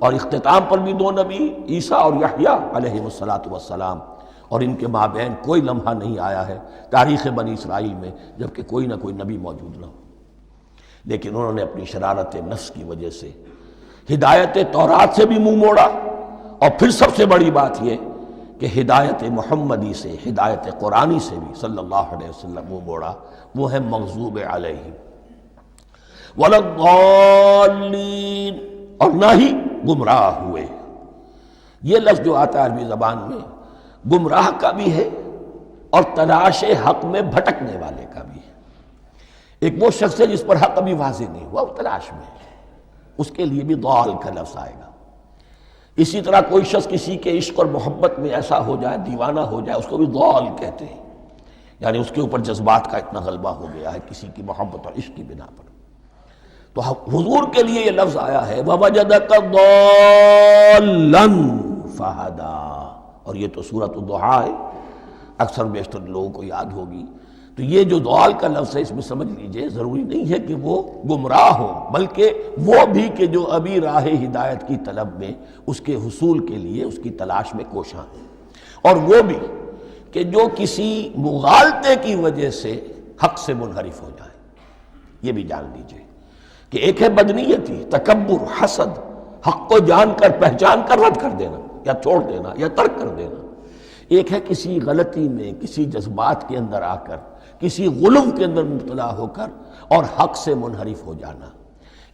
اور اختتام پر بھی 2 نبی، عیسیٰ اور یحییٰ علیہ السلام، اور ان کے مابین کوئی لمحہ نہیں آیا ہے تاریخ بنی اسرائیل میں جبکہ کوئی نہ کوئی نبی موجود نہ ہو۔ لیکن انہوں نے اپنی شرارت نفس کی وجہ سے ہدایت تورات سے بھی منہ موڑا، اور پھر سب سے بڑی بات یہ کہ ہدایت محمدی سے، ہدایت قرآنی سے بھی صلی اللہ علیہ وسلم منہ موڑا، وہ ہے مغضوب علیہم ولا الضالین، اور نہ ہی گمراہ ہوئے۔ یہ لفظ جو آتا ہے عربی زبان میں، گمراہ کا بھی ہے اور تلاش حق میں بھٹکنے والے کا بھی ہے۔ ایک وہ شخص ہے جس پر حق ابھی واضح نہیں ہوا، وہ تلاش میں ہے، اس کے لیے بھی ضال کا لفظ آئے گا۔ اسی طرح کوئی شخص کسی کے عشق اور محبت میں ایسا ہو جائے، دیوانہ ہو جائے، اس کو بھی ضال کہتے ہیں، یعنی اس کے اوپر جذبات کا اتنا غلبہ ہو گیا ہے کسی کی محبت اور عشق کی بنا پر۔ تو حضور کے لیے یہ لفظ آیا ہے وَوَجَدَكَ ضَالًّا فَهَدَىٰ، اور یہ تو سورۃ الضحیٰ ہے، اکثر بیشتر لوگوں کو یاد ہوگی۔ تو یہ جو ضال کا لفظ ہے، اس میں سمجھ لیجئے ضروری نہیں ہے کہ وہ گمراہ ہو، بلکہ وہ بھی کہ جو ابھی راہ ہدایت کی طلب میں، اس کے حصول کے لیے اس کی تلاش میں کوشاں ہیں، اور وہ بھی کہ جو کسی مغالطے کی وجہ سے حق سے منحرف ہو جائے۔ یہ بھی جان لیجئے کہ ایک ہے بدنیتی، تکبر، حسد، حق کو جان کر پہچان کر رد کر دینا یا چھوڑ دینا یا ترک کر دینا، ایک ہے کسی غلطی میں، کسی جذبات کے اندر آ کر، کسی غلو کے اندر مبتلا ہو کر اور حق سے منحرف ہو جانا۔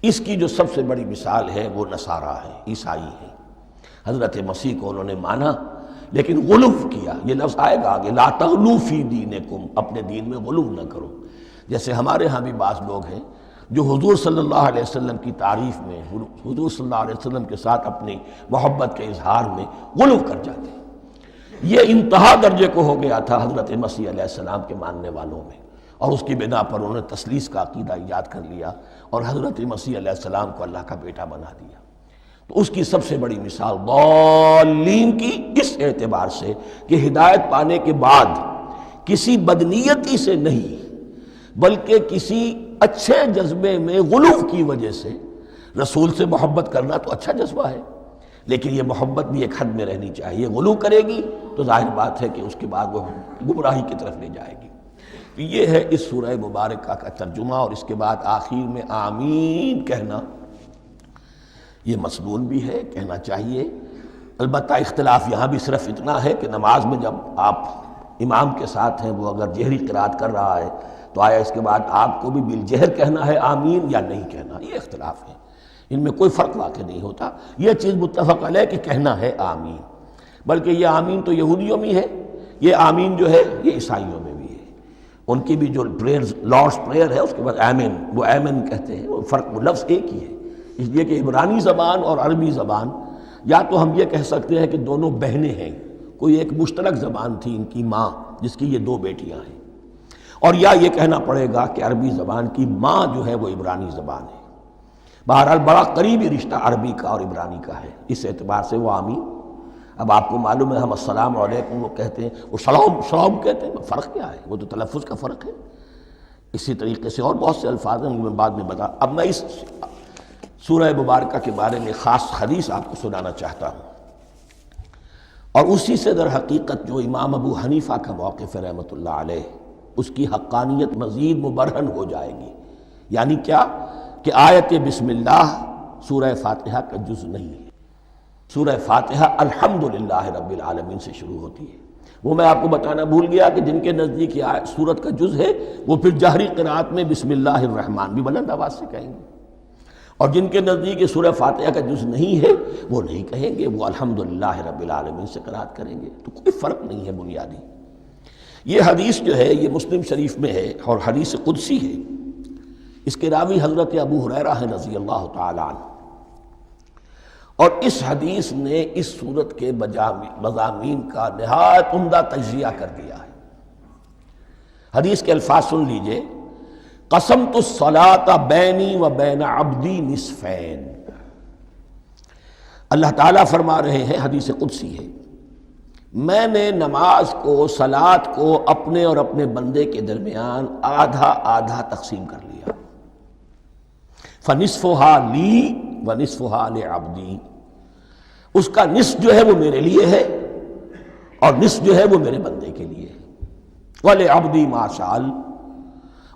اس کی جو سب سے بڑی مثال ہے وہ نصارہ ہے، عیسائی ہے۔ حضرت مسیح کو انہوں نے مانا لیکن غلو کیا، یہ لفظ آئے گا آگے، لا تغلو فی دینکم، اپنے دین میں غلو نہ کرو۔ جیسے ہمارے ہاں بھی بعض لوگ ہیں جو حضور صلی اللہ علیہ وسلم کی تعریف میں، حضور صلی اللہ علیہ وسلم کے ساتھ اپنی محبت کے اظہار میں غلو کر جاتے ہیں، یہ انتہا درجے کو ہو گیا تھا حضرت مسیح علیہ السلام کے ماننے والوں میں، اور اس کی بنا پر انہوں نے تثلیث کا عقیدہ ایجاد کر لیا اور حضرت مسیح علیہ السلام کو اللہ کا بیٹا بنا دیا۔ تو اس کی سب سے بڑی مثال ضالین کی اس اعتبار سے کہ ہدایت پانے کے بعد کسی بدنیتی سے نہیں بلکہ کسی اچھے جذبے میں غلو کی وجہ سے رسول سے محبت کرنا تو اچھا جذبہ ہے، لیکن یہ محبت بھی ایک حد میں رہنی چاہیے۔ غلو کرے گی تو ظاہر بات ہے کہ اس کے بعد وہ گمراہی کی طرف لے جائے گی۔ تو یہ ہے اس سورہ مبارکہ کا ترجمہ، اور اس کے بعد آخر میں آمین کہنا یہ مسنون بھی ہے، کہنا چاہیے۔ البتہ اختلاف یہاں بھی صرف اتنا ہے کہ نماز میں جب آپ امام کے ساتھ ہیں، وہ اگر جہری قرات کر رہا ہے تو آیا اس کے بعد آپ کو بھی بالجہر کہنا ہے آمین یا نہیں کہنا، یہ اختلاف ہے، ان میں کوئی فرق واقع نہیں ہوتا۔ یہ چیز متفق علیہ کہ کہنا ہے آمین، بلکہ یہ آمین تو یہودیوں میں ہے، یہ آمین جو ہے یہ عیسائیوں میں بھی ہے۔ ان کی بھی جو پریئر لارڈس پریئر ہے اس کے بعد آمین، وہ آمین کہتے ہیں، وہ فرق وہ لفظ ایک ہی ہے، اس لیے کہ عبرانی زبان اور عربی زبان یا تو ہم یہ کہہ سکتے ہیں کہ دونوں بہنیں ہیں، کوئی ایک مشترک زبان تھی ان کی ماں جس کی یہ دو بیٹیاں ہیں، اور یا یہ کہنا پڑے گا کہ عربی زبان کی ماں جو ہے وہ عبرانی زبان ہے۔ بہرحال بڑا قریبی رشتہ عربی کا اور عبرانی کا ہے، اس اعتبار سے وہ آمین۔ اب آپ کو معلوم ہے ہم السلام علیکم وہ کہتے ہیں، وہ سلام کہتے ہیں، فرق کیا ہے؟ وہ تو تلفظ کا فرق ہے۔ اسی طریقے سے اور بہت سے الفاظ ہیں، میں بعد میں بتا۔ اب میں اس سورہ مبارکہ کے بارے میں خاص حدیث آپ کو سنانا چاہتا ہوں، اور اسی سے در حقیقت جو امام ابو حنیفہ کا موقف ہے رحمۃ اللہ علیہ، اس کی حقانیت مزید مبرہن ہو جائے گی۔ یعنی کیا کہ آیت بسم اللہ سورہ فاتحہ کا جز نہیں ہے۔ سورہ فاتحہ الحمدللہ رب العالمین سے شروع ہوتی ہے۔ وہ میں آپ کو بتانا بھول گیا کہ جن کے نزدیک یہ سورت کا جز ہے وہ پھر جہری قرات میں بسم اللہ الرحمن بھی بلند آواز سے کہیں گے، اور جن کے نزدیک یہ سورہ فاتحہ کا جز نہیں ہے وہ نہیں کہیں گے، وہ الحمدللہ رب العالمین سے قرات کریں گے۔ تو کوئی فرق نہیں ہے بنیادی۔ یہ حدیث جو ہے یہ مسلم شریف میں ہے اور حدیث قدسی ہے۔ اس کے راوی حضرت ابو ہریرہ ہیں رضی اللہ تعالی عنہ، اور اس حدیث نے اس سورت کے مضامین کا نہایت عمدہ تجزیہ کر دیا ہے۔ حدیث کے الفاظ سن لیجئے، قسمت الصلاۃ بینی و بین عبدی نصفین۔ اللہ تعالیٰ فرما رہے ہیں، حدیث قدسی ہے، میں نے نماز کو، صلاۃ کو اپنے اور اپنے بندے کے درمیان آدھا آدھا تقسیم کر لیا۔ فنصفها لی ونصفها لعبدی، اس کا نصف جو ہے وہ میرے لیے ہے اور نصف جو ہے وہ میرے بندے کے لیے ہے۔ وَلِعَبْدِي مَا سَأَلَ،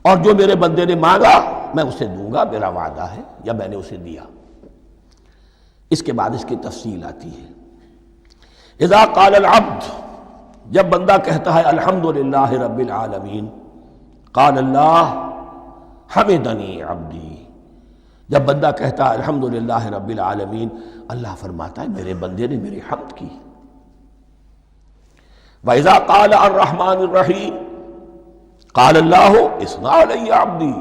اور جو میرے بندے نے مانگا میں اسے دوں گا، میرا وعدہ ہے یا میں نے اسے دیا۔ اس کے بعد اس کی تفصیل آتی ہے، اذا قال العبد، جب بندہ کہتا ہے الحمدللہ رب العالمین، قال اللہ حمدنی عبدی، جب بندہ کہتا ہے الحمدللہ رب العالمین، اللہ فرماتا ہے میرے بندے نے میری حمد کی۔ وَإِذَا قَالَ الرَّحْمَنِ الرَّحِيمِ قَالَ اللَّهُ اثْنَى عَلَيَّ عَبْدِي،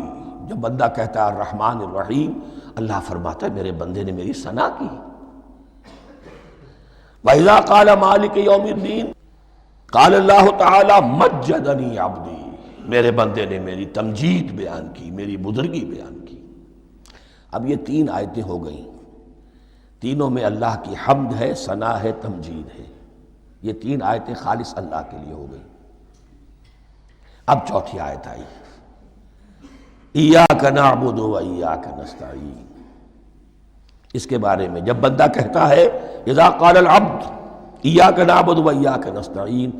جب بندہ کہتا ہے الرحمن الرحیم، اللہ فرماتا ہے میرے بندے نے میری ثنا کی۔ وَإِذَا قَالَ مَالِكِ يَوْمِ الدِّينِ قَالَ اللَّهُ تَعَالَى مَجَّدَنِي عَبْدِي، میرے بندے نے میری تمجید بیان کی، میری بزرگی بیان کی۔ اب یہ تین آیتیں ہو گئیں، تینوں میں اللہ کی حمد ہے، ثنا ہے، تمجید ہے۔ یہ تین آیتیں خالص اللہ کے لیے ہو گئیں۔ اب چوتھی آیت آئی، ایاک نعبد و ایاک نستعین۔ اس کے بارے میں جب بندہ کہتا ہے اذا قال العبد ایاک نعبد و ایاک نستعین،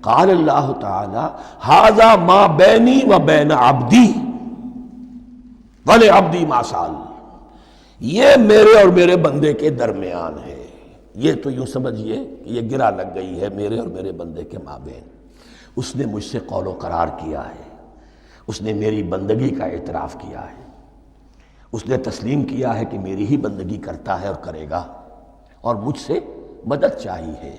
قال اللہ تعالی ھذا ما بینی و بین عبدی ولعبدی ما سأل، یہ میرے اور میرے بندے کے درمیان ہے۔ یہ تو یوں سمجھیے کہ یہ گرہ لگ گئی ہے میرے اور میرے بندے کے مابین۔ اس نے مجھ سے قول و قرار کیا ہے، اس نے میری بندگی کا اعتراف کیا ہے، اس نے تسلیم کیا ہے کہ میری ہی بندگی کرتا ہے اور کرے گا، اور مجھ سے مدد چاہیے ہے۔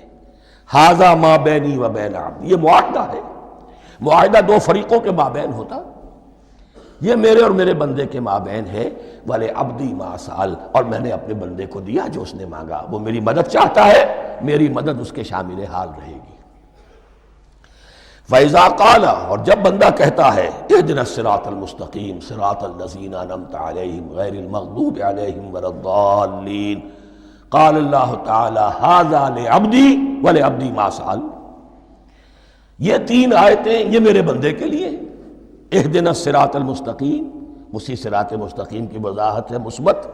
ھذا ما بینی و بین عبدی، یہ معاہدہ ہے، معاہدہ دو فریقوں کے مابین ہوتا، یہ میرے اور میرے بندے کے مابین ہے۔ وَلِعَبْدِي مَا سَأَلَ، اور میں نے اپنے بندے کو دیا جو اس نے مانگا، وہ میری مدد چاہتا ہے، میری مدد اس کے شامل حال رہے گی۔ فَإِذَا قَالَ، اور جب بندہ کہتا ہے اهْدِنَا الصِّرَاطَ الْمُسْتَقِيمَ صِرَاطَ الَّذِينَ أَنْعَمْتَ عَلَيْهِمْ غَيْرِ الْمَغْضُوبِ عَلَيْهِمْ وَلَا الضَّالِّينَ قال اللہ تعالی هَذَا لِعَبْدِي وَلِعَبْدِي مَا سَأَلَ، یہ تین آیتیں یہ میرے بندے کے لیے ہیں۔ اهْدِنَا الصِّرَاطَ الْمُسْتَقِيمَ، اسی صراط مستقیم کی وضاحت ہے مثبت،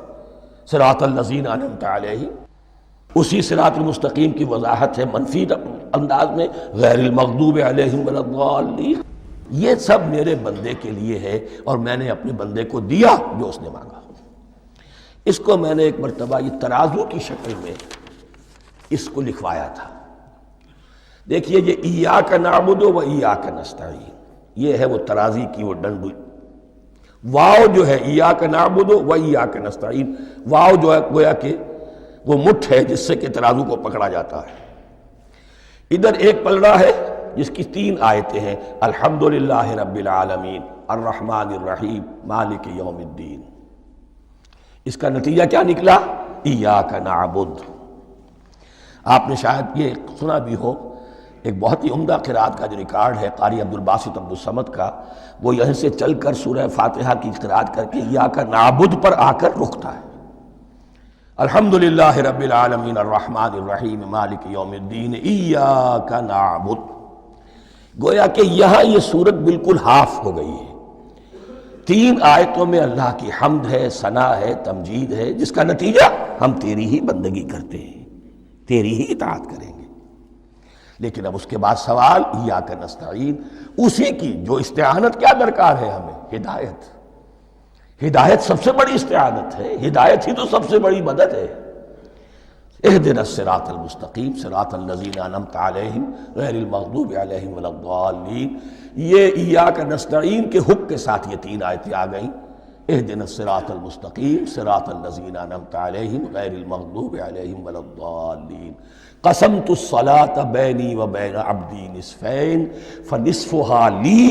صراط الذین انعمت علیہم، اسی صراط المستقیم کی وضاحت ہے منفی انداز میں، غیر المغضوب علیہم ولا الضالین۔ یہ سب میرے بندے کے لیے ہے اور میں نے اپنے بندے کو دیا جو اس نے مانگا۔ اس کو میں نے ایک مرتبہ یہ ترازو کی شکل میں اس کو لکھوایا تھا۔ دیکھیے یہ ایاک نعبد و ایاک نستعین، یہ ہے وہ ترازی کی وہ ڈنڈی، واو جو ہے ایاک نعبد و ایاک نستعین، واو جو ہے گویا کہ وہ مٹھ ہے جس سے کہ ترازو کو پکڑا جاتا ہے۔ ادھر ایک پلڑا ہے جس کی تین آیتیں ہیں، الحمدللہ رب العالمین الرحمن الرحیم مالک یوم الدین۔ اس کا نتیجہ کیا نکلا؟ ایاک نعبد۔ آپ نے شاید یہ سنا بھی ہو، ایک بہت ہی عمدہ قرات کا جو ریکارڈ ہے قاری عبدالباسط عبدالصمد کا، وہ یہیں سے چل کر سورہ فاتحہ کی قرات کر کے ایاک نعبد پر آ کر رکتا ہے۔ الحمدللہ رب العالمین الرحمن الرحیم مالک یوم الدین ایاک نعبد، گویا کہ یہاں یہ صورت بالکل ہاف ہو گئی ہے۔ تین آیتوں میں اللہ کی حمد ہے، ثنا ہے، تمجید ہے، جس کا نتیجہ ہم تیری ہی بندگی کرتے ہیں، تیری ہی اطاعت کریں گے۔ لیکن اب اس کے بعد سوال ایاک نستعین، اسی کی جو استعانت کیا درکار ہے ہمیں؟ ہدایت۔ ہدایت سب سے بڑی استعانت ہے، ہدایت ہی تو سب سے بڑی مدد ہے۔ اهدنا الصراط المستقیم صراط الذین انعمت علیہم غیر المغضوب علیہم ولا الضالین، یہ ایاک نستعین کے حق کے ساتھ یہ تین آیتیں آ گئیں، اهدنا الصراط المستقیم صراط الذین انعمت علیہم غیر المغضوب علیہم ولا الضالین۔ قسمت الصلاة بینی و بین عبدی نصفین فنصفها لی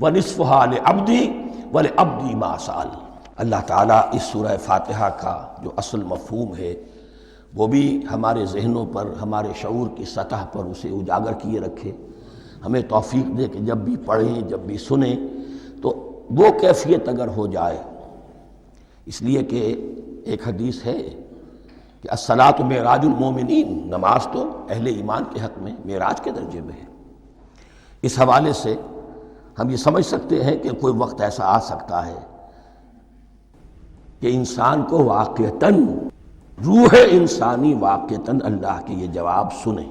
ونصفها لعبدی وَلِعَبْدِي مَا سَأَلَ۔ اللہ تعالیٰ اس سورہ فاتحہ کا جو اصل مفہوم ہے وہ بھی ہمارے ذہنوں پر، ہمارے شعور کی سطح پر اسے اجاگر کیے رکھے، ہمیں توفیق دے کہ جب بھی پڑھیں، جب بھی سنیں تو وہ کیفیت اگر ہو جائے۔ اس لیے کہ ایک حدیث ہے کہ الصلاۃ معراج المومنین، نماز تو اہل ایمان کے حق میں معراج کے درجے میں ہے۔ اس حوالے سے ہم یہ سمجھ سکتے ہیں کہ کوئی وقت ایسا آ سکتا ہے کہ انسان کو واقعتاً، روح انسانی واقعتاً اللہ کے یہ جواب سنے۔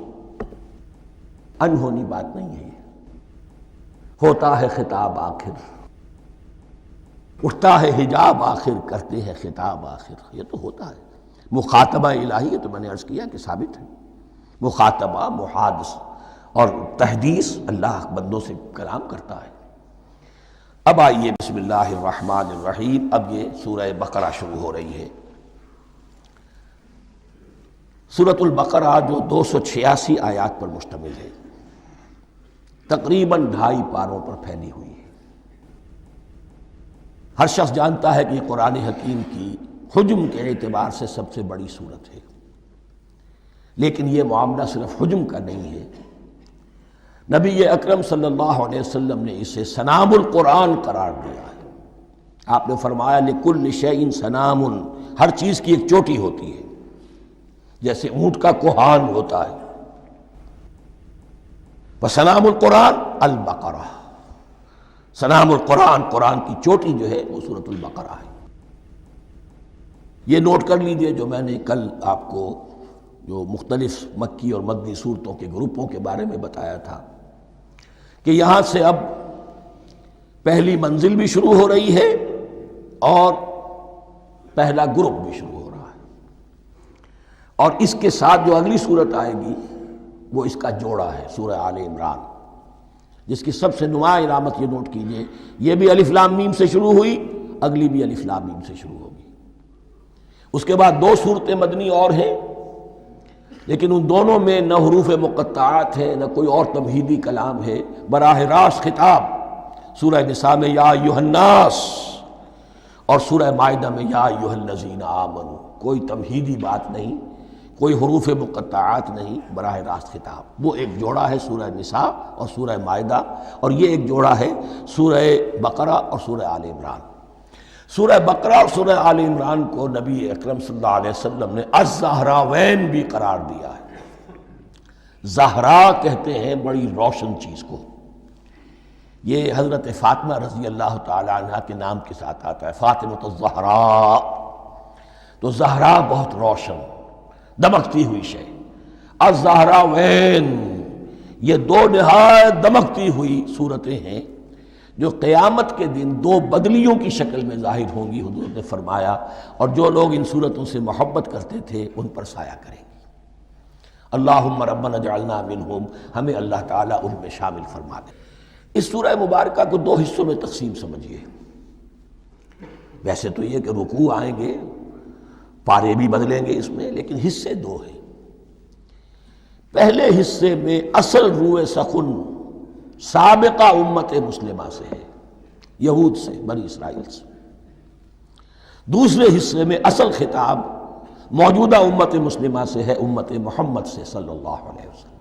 انہونی بات نہیں ہے، یہ ہوتا ہے خطاب آخر، اٹھتا ہے حجاب آخر، کرتے ہیں خطاب آخر، یہ تو ہوتا ہے۔ مخاطبہ الہی، یہ تو میں نے عرض کیا کہ ثابت ہے، مخاطبہ، محادث اور تحدیث، اللہ بندوں سے کلام کرتا ہے۔ اب آئیے بسم اللہ الرحمن الرحیم، اب یہ سورہ بقرہ شروع ہو رہی ہے۔ سورۃ البقرہ جو 286 آیات پر مشتمل ہے، تقریباً 2.5 پاروں پر پھیلی ہوئی ہے۔ ہر شخص جانتا ہے کہ یہ قرآن حکیم کی حجم کے اعتبار سے سب سے بڑی سورت ہے، لیکن یہ معاملہ صرف حجم کا نہیں ہے۔ نبی اکرم صلی اللہ علیہ وسلم نے اسے سنام القرآن قرار دیا ہے۔ آپ نے فرمایا لکل شیء سنام، ہر چیز کی ایک چوٹی ہوتی ہے، جیسے اونٹ کا کوہان ہوتا ہے۔ وسنام القرآن البقرہ، سنام القرآن، قرآن کی چوٹی جو ہے وہ سورۃ البقرہ ہے۔ یہ نوٹ کر لیجئے جو میں نے کل آپ کو جو مختلف مکی اور مدنی صورتوں کے گروپوں کے بارے میں بتایا تھا کہ یہاں سے اب پہلی منزل بھی شروع ہو رہی ہے اور پہلا گروپ بھی شروع ہو رہا ہے، اور اس کے ساتھ جو اگلی صورت آئے گی وہ اس کا جوڑا ہے، سورہ آل عمران، جس کی سب سے نمایاں علامت یہ نوٹ کیجئے، یہ بھی الف لام میم سے شروع ہوئی، اگلی بھی الف لام میم سے شروع ہوگی۔ اس کے بعد 2 صورتیں مدنی اور ہیں، لیکن ان دونوں میں نہ حروف مقطعات ہے، نہ کوئی اور تمہیدی کلام ہے، براہ راست خطاب سورہ نساء میں یا ایھا الناس اور سورہ مائدہ میں یا ایھا الذین آمنوا، کوئی تمہیدی بات نہیں، کوئی حروف مقطعات نہیں، براہ راست خطاب۔ وہ ایک جوڑا ہے سورہ نساء اور سورہ مائدہ، اور یہ ایک جوڑا ہے سورہ بقرہ اور سورہ آل عمران۔ سورہ بقرہ اور سورہ آل عمران کو نبی اکرم صلی اللہ علیہ وسلم نے الزہراوین بھی قرار دیا ہے۔ زہرا کہتے ہیں بڑی روشن چیز کو۔ یہ حضرت فاطمہ رضی اللہ تعالی عنہ کے نام کے ساتھ آتا ہے، فاطمۃ الزہراء۔ تو زہرا بہت روشن، دمکتی ہوئی شے۔ الزہراوین، یہ دو نہایت دمکتی ہوئی صورتیں ہیں جو قیامت کے دن دو بدلیوں کی شکل میں ظاہر ہوں گی، حضور نے فرمایا، اور جو لوگ ان صورتوں سے محبت کرتے تھے ان پر سایہ کریں گی۔ اللہم ربنا اجعلنا منہم، ہمیں اللہ تعالیٰ ان میں شامل فرما دے۔ اس سورہ مبارکہ کو دو حصوں میں تقسیم سمجھیے۔ ویسے تو یہ کہ رکوع آئیں گے، پارے بھی بدلیں گے اس میں، لیکن حصے دو ہیں۔ پہلے حصے میں اصل روح سخن سابقہ امت مسلمہ سے ہے، یہود سے، بنی اسرائیل سے۔ دوسرے حصے میں اصل خطاب موجودہ امت مسلمہ سے ہے، امت محمد سے صلی اللہ علیہ وسلم۔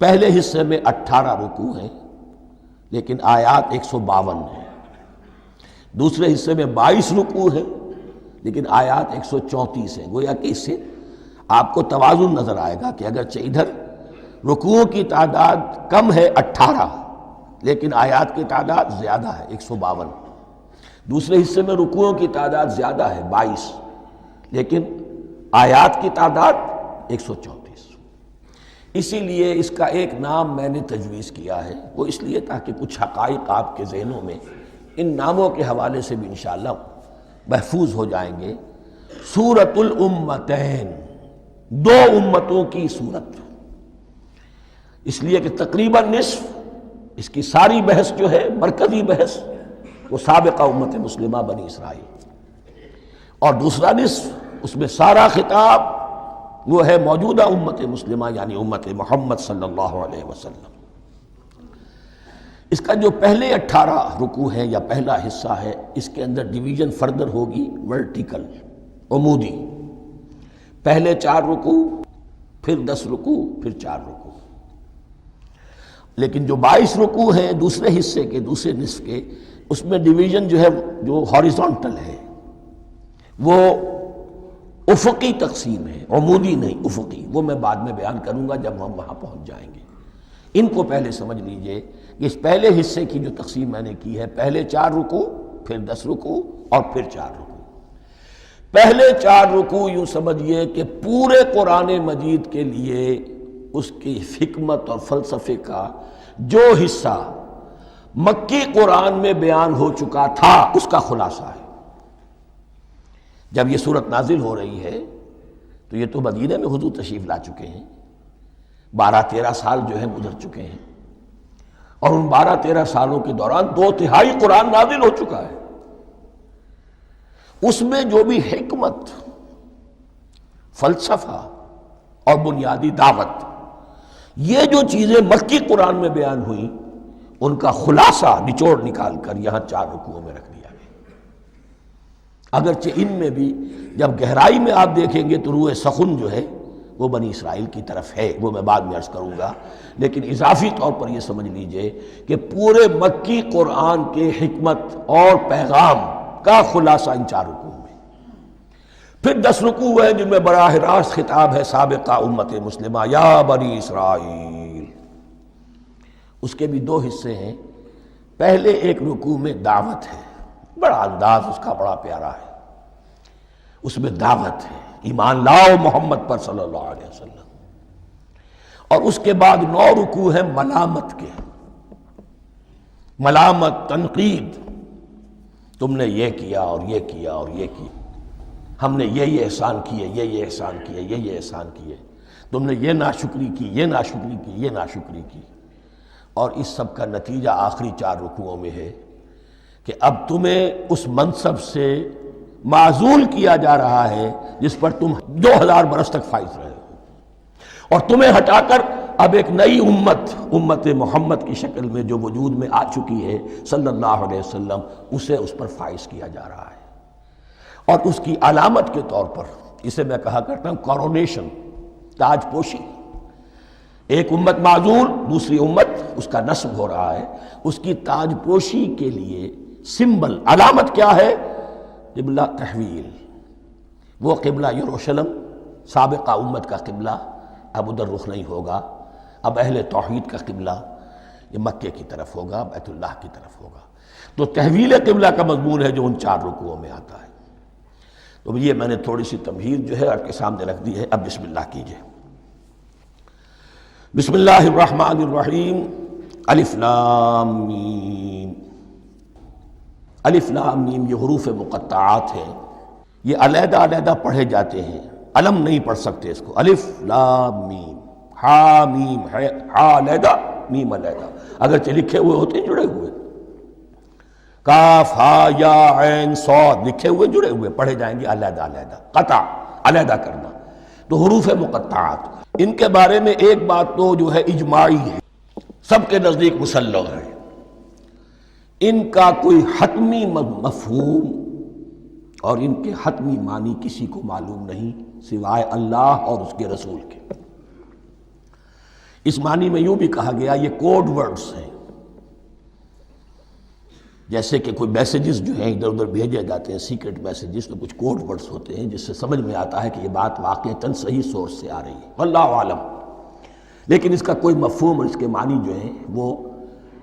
پہلے حصے میں 18 رکوع ہیں لیکن آیات 152 ہیں۔ دوسرے حصے میں 22 رکوع ہیں لیکن آیات 134 ہیں۔ گویا کہ اس سے آپ کو توازن نظر آئے گا کہ اگرچہ ادھر رکوعوں کی تعداد کم ہے 18 لیکن آیات کی تعداد زیادہ ہے 152۔ دوسرے حصے میں رکوعوں کی تعداد زیادہ ہے 22 لیکن آیات کی تعداد 134۔ اسی لیے اس کا ایک نام میں نے تجویز کیا ہے، وہ اس لیے تاکہ کچھ حقائق آپ کے ذہنوں میں ان ناموں کے حوالے سے بھی انشاءاللہ محفوظ ہو جائیں گے۔ سورۃ الامتین، دو امتوں کی صورت، اس لیے کہ تقریباً نصف اس کی ساری بحث جو ہے، مرکزی بحث، وہ سابقہ امت مسلمہ بنی اسرائیل، اور دوسرا نصف اس میں سارا خطاب وہ ہے موجودہ امت مسلمہ یعنی امت محمد صلی اللہ علیہ وسلم۔ اس کا جو پہلے 18 رکوع ہے یا پہلا حصہ ہے، اس کے اندر ڈویژن فردر ہوگی ورٹیکل، عمودی۔ پہلے 4 رکوع، پھر 10 رکوع، پھر 4 رکوع۔ لیکن جو 22 رکوع ہیں دوسرے حصے کے، دوسرے نصف کے، اس میں ڈویژن جو ہے جو ہاریزونٹل ہے، وہ افقی تقسیم ہے، عمودی نہیں، افقی۔ وہ میں بعد میں بیان کروں گا جب ہم وہاں پہنچ جائیں گے۔ ان کو پہلے سمجھ لیجئے کہ اس پہلے حصے کی جو تقسیم میں نے کی ہے، پہلے 4 رکوع، پھر 10 رکوع اور پھر 4 رکوع۔ پہلے 4 رکوع یوں سمجھیے کہ پورے قرآن مجید کے لیے اس کی حکمت اور فلسفے کا جو حصہ مکی قرآن میں بیان ہو چکا تھا اس کا خلاصہ ہے۔ جب یہ صورت نازل ہو رہی ہے تو یہ تو مدینہ میں حضور تشریف لا چکے ہیں، 12-13 سال جو ہے گزر چکے ہیں، اور ان 12-13 سالوں کے دوران 2/3 قرآن نازل ہو چکا ہے۔ اس میں جو بھی حکمت، فلسفہ اور بنیادی دعوت، یہ جو چیزیں مکی قرآن میں بیان ہوئیں، ان کا خلاصہ نچوڑ نکال کر یہاں 4 رکوعوں میں رکھ دیا گیا۔ اگرچہ ان میں بھی جب گہرائی میں آپ دیکھیں گے تو روح سخن جو ہے وہ بنی اسرائیل کی طرف ہے، وہ میں بعد میں عرض کروں گا، لیکن اضافی طور پر یہ سمجھ لیجئے کہ پورے مکی قرآن کے حکمت اور پیغام کا خلاصہ ان 4 رکوعوں میں۔ پھر 10 رکوع ہیں جن میں براہ راست خطاب ہے سابقہ امت مسلمہ، یا بنی اسرائیل۔ اس کے بھی 2 حصے ہیں۔ پہلے ایک رکوع میں دعوت ہے، بڑا انداز اس کا بڑا پیارا ہے، اس میں دعوت ہے، ایمان لاؤ محمد پر صلی اللہ علیہ وسلم۔ اور اس کے بعد 9 رکوع ہیں ملامت کے، ملامت، تنقید، تم نے یہ کیا اور یہ کیا اور یہ کیا، ہم نے یہ احسان کیے، یہ احسان کیے، یہ احسان کیے، تم نے یہ ناشکری کی، یہ ناشکری کی، یہ ناشکری کی۔ اور اس سب کا نتیجہ آخری 4 رکوعوں میں ہے کہ اب تمہیں اس منصب سے معزول کیا جا رہا ہے جس پر تم 2000 برس تک فائز رہے ہو، اور تمہیں ہٹا کر اب ایک نئی امت محمد کی شکل میں جو وجود میں آ چکی ہے صلی اللہ علیہ وسلم، اسے اس پر فائز کیا جا رہا ہے۔ اور اس کی علامت کے طور پر اسے میں کہا کرتا ہوں کورونیشن، تاج پوشی۔ ایک امت معذور، دوسری امت اس کا نسب ہو رہا ہے، اس کی تاج پوشی کے لیے سمبل، علامت کیا ہے؟ قبلہ تحویل۔ وہ قبلہ یروشلم سابقہ امت کا قبلہ اب ادھر رخ نہیں ہوگا، اب اہل توحید کا قبلہ یہ مکے کی طرف ہوگا، بیت اللہ کی طرف ہوگا۔ تو تحویل قبلہ کا مضمون ہے جو ان 4 رکوعوں میں آتا ہے۔ تو یہ میں نے تھوڑی سی تمہید جو ہے آپ کے سامنے رکھ دی ہے۔ اب بسم اللہ کیجئے۔ بسم اللہ الرحمن الرحیم۔ الف لام میم۔ الف لام میم یہ حروف مقطعات ہیں، یہ علیحدہ علیحدہ پڑھے جاتے ہیں، علم نہیں پڑھ سکتے اس کو۔ الف لام میم، ہا میم ہے، ہا علیحدہ میم علیحدہ، اگرچہ لکھے ہوئے ہوتے ہیں جڑے ہوئے، کاف ہا یا عین صاد لکھے ہوئے جڑے ہوئے، پڑھے جائیں گے علیحدہ علیحدہ، قطع علیحدہ کرنا۔ تو حروف مقطعات، ان کے بارے میں ایک بات تو جو ہے اجماعی ہے، سب کے نزدیک مسلم ہے، ان کا کوئی حتمی مفہوم اور ان کے حتمی معنی کسی کو معلوم نہیں سوائے اللہ اور اس کے رسول کے۔ اس معنی میں یوں بھی کہا گیا یہ کوڈ ورڈز ہیں، جیسے کہ کوئی میسیجز جو ہیں ادھر ادھر بھیجے جاتے ہیں، سیکرٹ میسیجز، تو کچھ کوڈ ورڈز ہوتے ہیں جس سے سمجھ میں آتا ہے کہ یہ بات واقعتاً صحیح سورس سے آ رہی ہے، واللہ عالم۔ لیکن اس کا کوئی مفہوم اور اس کے معنی جو ہیں وہ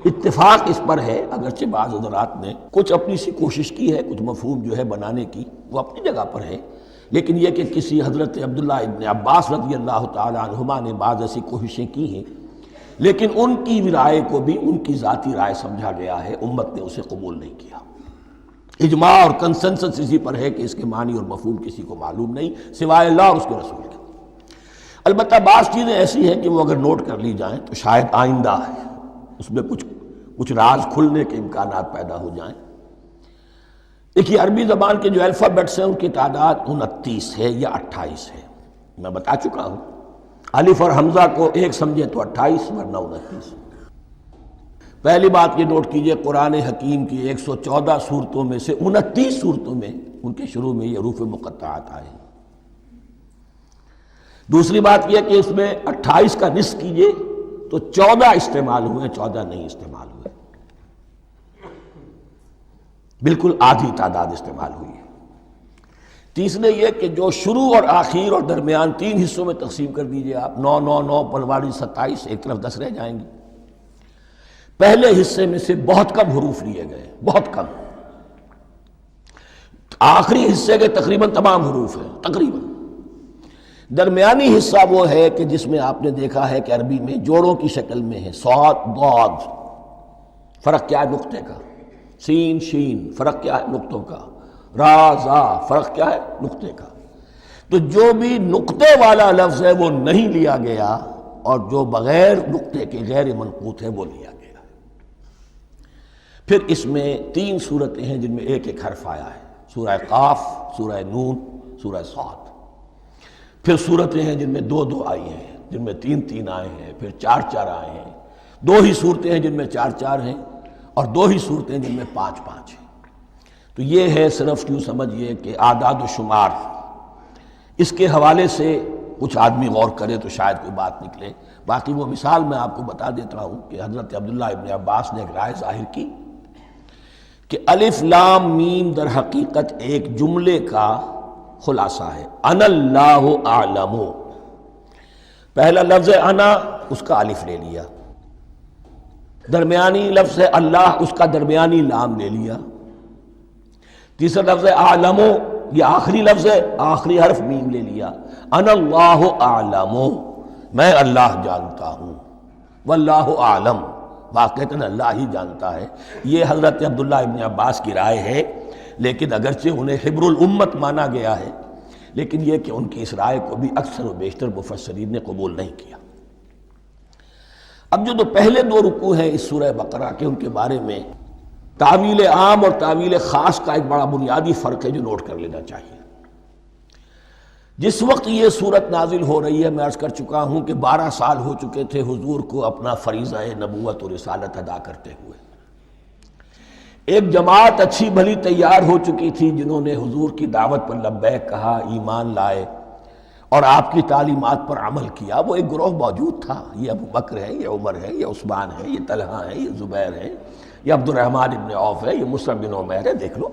اتفاق اس پر ہے، اگرچہ بعض حضرات نے کچھ اپنی سی کوشش کی ہے، کچھ مفہوم جو ہے بنانے کی، وہ اپنی جگہ پر ہے، لیکن یہ کہ کسی حضرت عبداللہ ابن عباس رضی اللہ تعالی عنہما نے بعض ایسی کوششیں کی ہیں، لیکن ان کی رائے کو بھی ان کی ذاتی رائے سمجھا گیا ہے، امت نے اسے قبول نہیں کیا۔ اجماع اور کنسنسس اسی پر ہے کہ اس کے معنی اور مفہوم کسی کو معلوم نہیں سوائے اللہ اور اس کے رسول کے۔ البتہ بعض چیزیں ایسی ہیں کہ وہ اگر نوٹ کر لی جائیں تو شاید آئندہ ہے اس میں کچھ راز کھلنے کے امکانات پیدا ہو جائیں۔ دیکھیے عربی زبان کے جو الفابیٹس ہیں ان کی تعداد 29 ہے یا 28 ہے، میں بتا چکا ہوں۔ الف اور حمزہ کو ایک سمجھے تو 28 ورنہ 29۔ پہلی بات یہ نوٹ کیجئے، قرآن حکیم کی 114 صورتوں میں سے 29 صورتوں میں ان کے شروع میں یہ حروف مقطعات آئے ہیں۔ دوسری بات یہ کہ اس میں 28 کا نصف کیجئے تو 14 استعمال ہوئے، 14 نہیں استعمال ہوئے، بالکل آدھی تعداد استعمال ہوئی ہے۔ تیسرے یہ کہ جو شروع اور آخر اور درمیان 3 حصوں میں تقسیم کر دیجئے آپ، 9 9 9 پلواڑی 27، ایک طرف 10 رہ جائیں گی۔ پہلے حصے میں سے بہت کم حروف لیے گئے، بہت کم، آخری حصے کے تقریباً تمام حروف ہیں تقریباً۔ درمیانی حصہ وہ ہے کہ جس میں آپ نے دیکھا ہے کہ عربی میں جوڑوں کی شکل میں ہے، صاد ضاد، فرق کیا ہے نقطے کا، سین شین فرق کیا ہے نقطوں کا، را زا فرق کیا ہے نقطے کا۔ تو جو بھی نقطے والا لفظ ہے وہ نہیں لیا گیا، اور جو بغیر نقطے کے غیر منقوط ہے وہ لیا گیا۔ پھر اس میں 3 صورتیں ہیں جن میں ایک ایک حرف آیا ہے، سورہ قاف، سورہ نون، سورہ صاد۔ پھر صورتیں ہیں جن میں 2 2 آئی ہیں، جن میں 3 3 آئے ہیں، پھر 4 4 آئے ہیں، 2 ہی صورتیں ہیں جن میں 4 4 ہیں، اور 2 ہی صورتیں جن میں 5 5 ہیں۔ تو یہ ہے صرف کیوں سمجھئے کہ اعداد و شمار، اس کے حوالے سے کچھ آدمی غور کرے تو شاید کوئی بات نکلے۔ باقی وہ مثال میں آپ کو بتا دیتا ہوں کہ حضرت عبداللہ ابن عباس نے ایک رائے ظاہر کی کہ الف لام میم در حقیقت ایک جملے کا خلاصہ ہے، انا اللہ اعلم۔ پہلا لفظ انا، اس کا الف لے لیا، درمیانی لفظ ہے اللہ، اس کا درمیانی لام لے لیا، تیسرا لفظ اعلم، یہ آخری لفظ ہے، آخری حرف میم لے لیا، انا اللہ اعلم، میں اللہ جانتا ہوں، واللہ اعلم، واقعتاً اللہ ہی جانتا ہے۔ یہ حضرت عبداللہ ابن عباس کی رائے ہے، لیکن اگرچہ انہیں حبر الامت مانا گیا ہے، لیکن یہ کہ ان کی اس رائے کو بھی اکثر و بیشتر مفسرین نے قبول نہیں کیا۔ اب جو پہلے 2 رکوع ہیں اس سورہ بقرہ کے، ان کے بارے میں تعویل عام اور تعویل خاص کا ایک بڑا بنیادی فرق ہے جو نوٹ کر لینا چاہیے۔ جس وقت یہ صورت نازل ہو رہی ہے، میں عرض کر چکا ہوں کہ 12 سال ہو چکے تھے حضور کو اپنا فریضہ نبوت و رسالت ادا کرتے ہوئے۔ ایک جماعت اچھی بھلی تیار ہو چکی تھی جنہوں نے حضور کی دعوت پر لبیک کہا، ایمان لائے اور آپ کی تعلیمات پر عمل کیا۔ وہ ایک گروہ موجود تھا، یہ ابو بکر ہے، یہ عمر ہے، یہ عثمان ہے، یہ طلحہ ہے، یہ زبیر ہے، یہ عبد الرحمن ابن عوف ہے، یہ مصعب بن عمیر ہے، دیکھ لو۔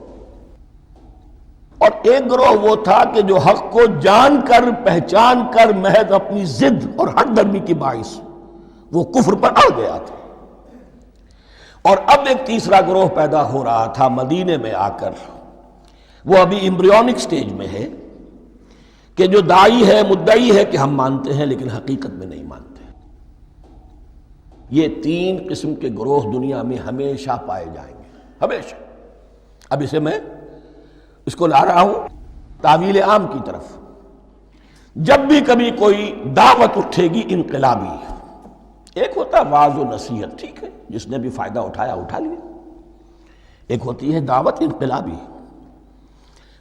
اور ایک گروہ وہ تھا کہ جو حق کو جان کر پہچان کر محض اپنی ضد اور ہٹ درمی کی باعث وہ کفر پر اڑ گیا تھا۔ اور اب ایک تیسرا گروہ پیدا ہو رہا تھا مدینے میں آ کر، وہ ابھی ایمبریونک سٹیج میں ہے، کہ جو داعی ہے، مدعی ہے کہ ہم مانتے ہیں لیکن حقیقت میں نہیں مانتے۔ یہ تین قسم کے گروہ دنیا میں ہمیشہ پائے جائیں گے، ہمیشہ۔ اب اسے میں اس کو لا رہا ہوں تعویل عام کی طرف۔ جب بھی کبھی کوئی دعوت اٹھے گی انقلابی، ایک ہوتا ہے وعظ و نصیحت، ٹھیک ہے، جس نے بھی فائدہ اٹھایا اٹھا لیا۔ ایک ہوتی ہے دعوت انقلابی،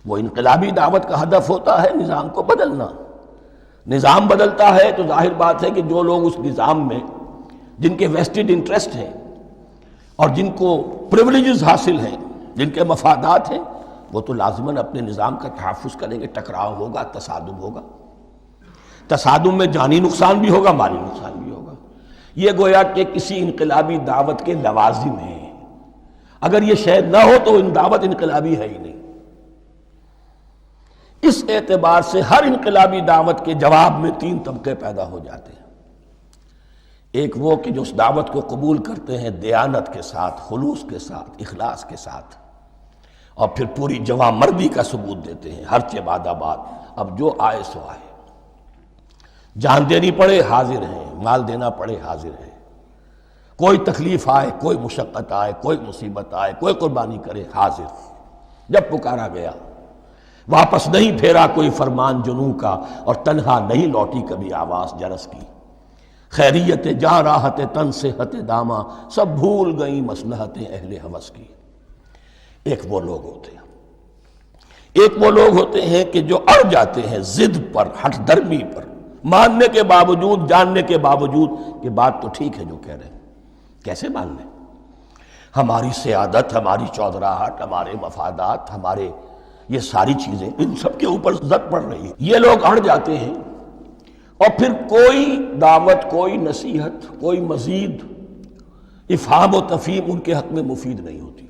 وہ انقلابی دعوت کا ہدف ہوتا ہے نظام کو بدلنا۔ نظام بدلتا ہے تو ظاہر بات ہے کہ جو لوگ اس نظام میں جن کے ویسٹڈ انٹرسٹ ہیں اور جن کو پریولیجز حاصل ہیں، جن کے مفادات ہیں، وہ تو لازماً اپنے نظام کا تحفظ کریں گے۔ ٹکراؤ ہوگا، تصادم ہوگا، تصادم میں جانی نقصان بھی ہوگا، مالی نقصان بھی ہوگا۔ یہ گویا کہ کسی انقلابی دعوت کے لوازم ہیں۔ اگر یہ شے نہ ہو تو دعوت انقلابی ہے ہی نہیں۔ اس اعتبار سے ہر انقلابی دعوت کے جواب میں تین طبقے پیدا ہو جاتے ہیں۔ ایک وہ کہ جو اس دعوت کو قبول کرتے ہیں دیانت کے ساتھ، خلوص کے ساتھ، اخلاص کے ساتھ، اور پھر پوری جواں مردی کا ثبوت دیتے ہیں، ہر چہ بعد آباد، اب جو آئے سو آئے، جان دینی پڑے حاضر ہیں، مال دینا پڑے حاضر ہیں، کوئی تکلیف آئے، کوئی مشقت آئے، کوئی مصیبت آئے، کوئی قربانی کرے، حاضر۔ جب پکارا گیا واپس نہیں پھیرا کوئی فرمان جنوں کا، اور تنہا نہیں لوٹی کبھی آواز جرس کی۔ خیریت جاں راحت تن صحت داماں، سب بھول گئیں مصلحتیں اہل ہوس کی۔ ایک وہ لوگ ہوتے ہیں، ایک وہ لوگ ہوتے ہیں کہ جو اڑ جاتے ہیں ضد پر، ہٹ درمی پر، ماننے کے باوجود، جاننے کے باوجود کہ بات تو ٹھیک ہے جو کہہ رہے ہیں، کیسے مان لیں؟ ہماری سیادت، ہماری چودراہٹ، ہمارے مفادات، ہمارے یہ ساری چیزیں، ان سب کے اوپر زد پڑ رہی ہے۔ یہ لوگ اڑ جاتے ہیں، اور پھر کوئی دعوت، کوئی نصیحت، کوئی مزید افہام و تفہیم ان کے حق میں مفید نہیں ہوتی۔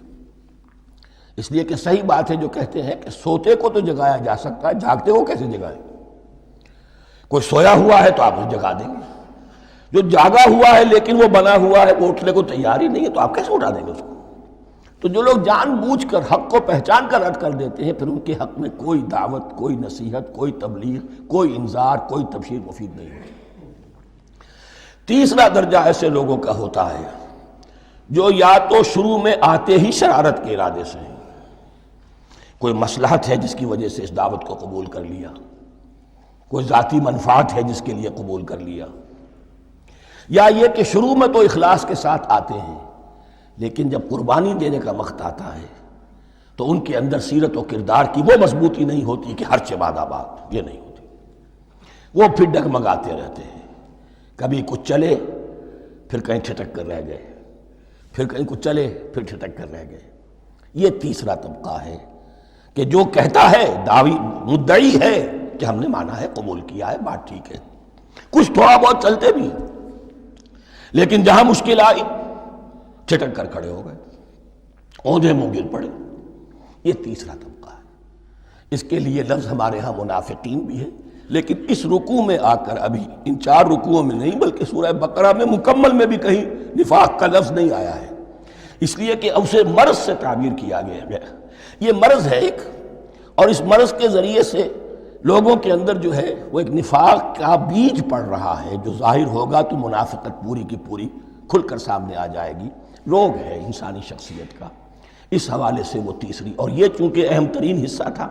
اس لیے کہ صحیح بات ہے جو کہتے ہیں کہ سوتے کو تو جگایا جا سکتا ہے، جاگتے کو کیسے جگائیں؟ کوئی سویا ہوا ہے تو آپ اسے جگا دیں گے، جو جاگا ہوا ہے لیکن وہ بنا ہوا ہے، وہ اٹھنے کو تیار ہی نہیں ہے، تو آپ کیسے اٹھا دیں گے اس کو؟ تو جو لوگ جان بوجھ کر حق کو پہچان کر رد کر دیتے ہیں، پھر ان کے حق میں کوئی دعوت، کوئی نصیحت، کوئی تبلیغ، کوئی انذار، کوئی تبشیر مفید نہیں ہوتی۔ تیسرا درجہ ایسے لوگوں کا ہوتا ہے جو یا تو شروع میں آتے ہی شرارت کے ارادے سے ہیں، کوئی مصلحت ہے جس کی وجہ سے اس دعوت کو قبول کر لیا، کوئی ذاتی منفعت ہے جس کے لیے قبول کر لیا، یا یہ کہ شروع میں تو اخلاص کے ساتھ آتے ہیں لیکن جب قربانی دینے کا وقت آتا ہے تو ان کے اندر سیرت و کردار کی وہ مضبوطی نہیں ہوتی کہ ہر چہ بعد آباد، یہ نہیں ہوتی، وہ پھر ڈگمگاتے رہتے ہیں۔ کبھی کچھ چلے پھر کہیں ٹھٹک کر رہ گئے، پھر کہیں کچھ چلے پھر ٹھٹک کر رہ گئے۔ یہ تیسرا طبقہ ہے کہ جو کہتا ہے، دعوی مدعی ہے کہ ہم نے مانا ہے، قبول کیا ہے، بات ٹھیک ہے، کچھ تھوڑا بہت چلتے بھی، لیکن جہاں مشکل آئی چھٹک کر کھڑے ہو گئے، اونجے منہ گر پڑے۔ یہ تیسرا طبقہ ہے۔ اس کے لیے لفظ ہمارے ہاں منافقین بھی ہے، لیکن اس رکوع میں آ کر، ابھی ان 4 رکوعوں میں نہیں بلکہ سورہ بقرہ میں مکمل میں بھی کہیں نفاق کا لفظ نہیں آیا ہے، اس لیے کہ اسے مرض سے تعبیر کیا گیا۔ یہ مرض ہے ایک، اور اس مرض کے ذریعے سے لوگوں کے اندر جو ہے وہ ایک نفاق کا بیج پڑ رہا ہے، جو ظاہر ہوگا تو منافقت پوری کی پوری کھل کر سامنے آ جائے گی۔ روگ ہے انسانی شخصیت کا، اس حوالے سے وہ تیسری، اور یہ چونکہ اہم ترین حصہ تھا،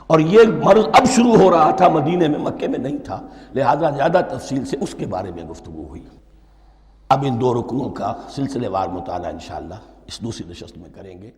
اور یہ مرض اب شروع ہو رہا تھا مدینے میں، مکے میں نہیں تھا، لہذا زیادہ تفصیل سے اس کے بارے میں گفتگو ہوئی۔ اب ان 2 رکوعوں کا سلسلے وار مطالعہ انشاءاللہ اس دوسری نشست میں کریں گے۔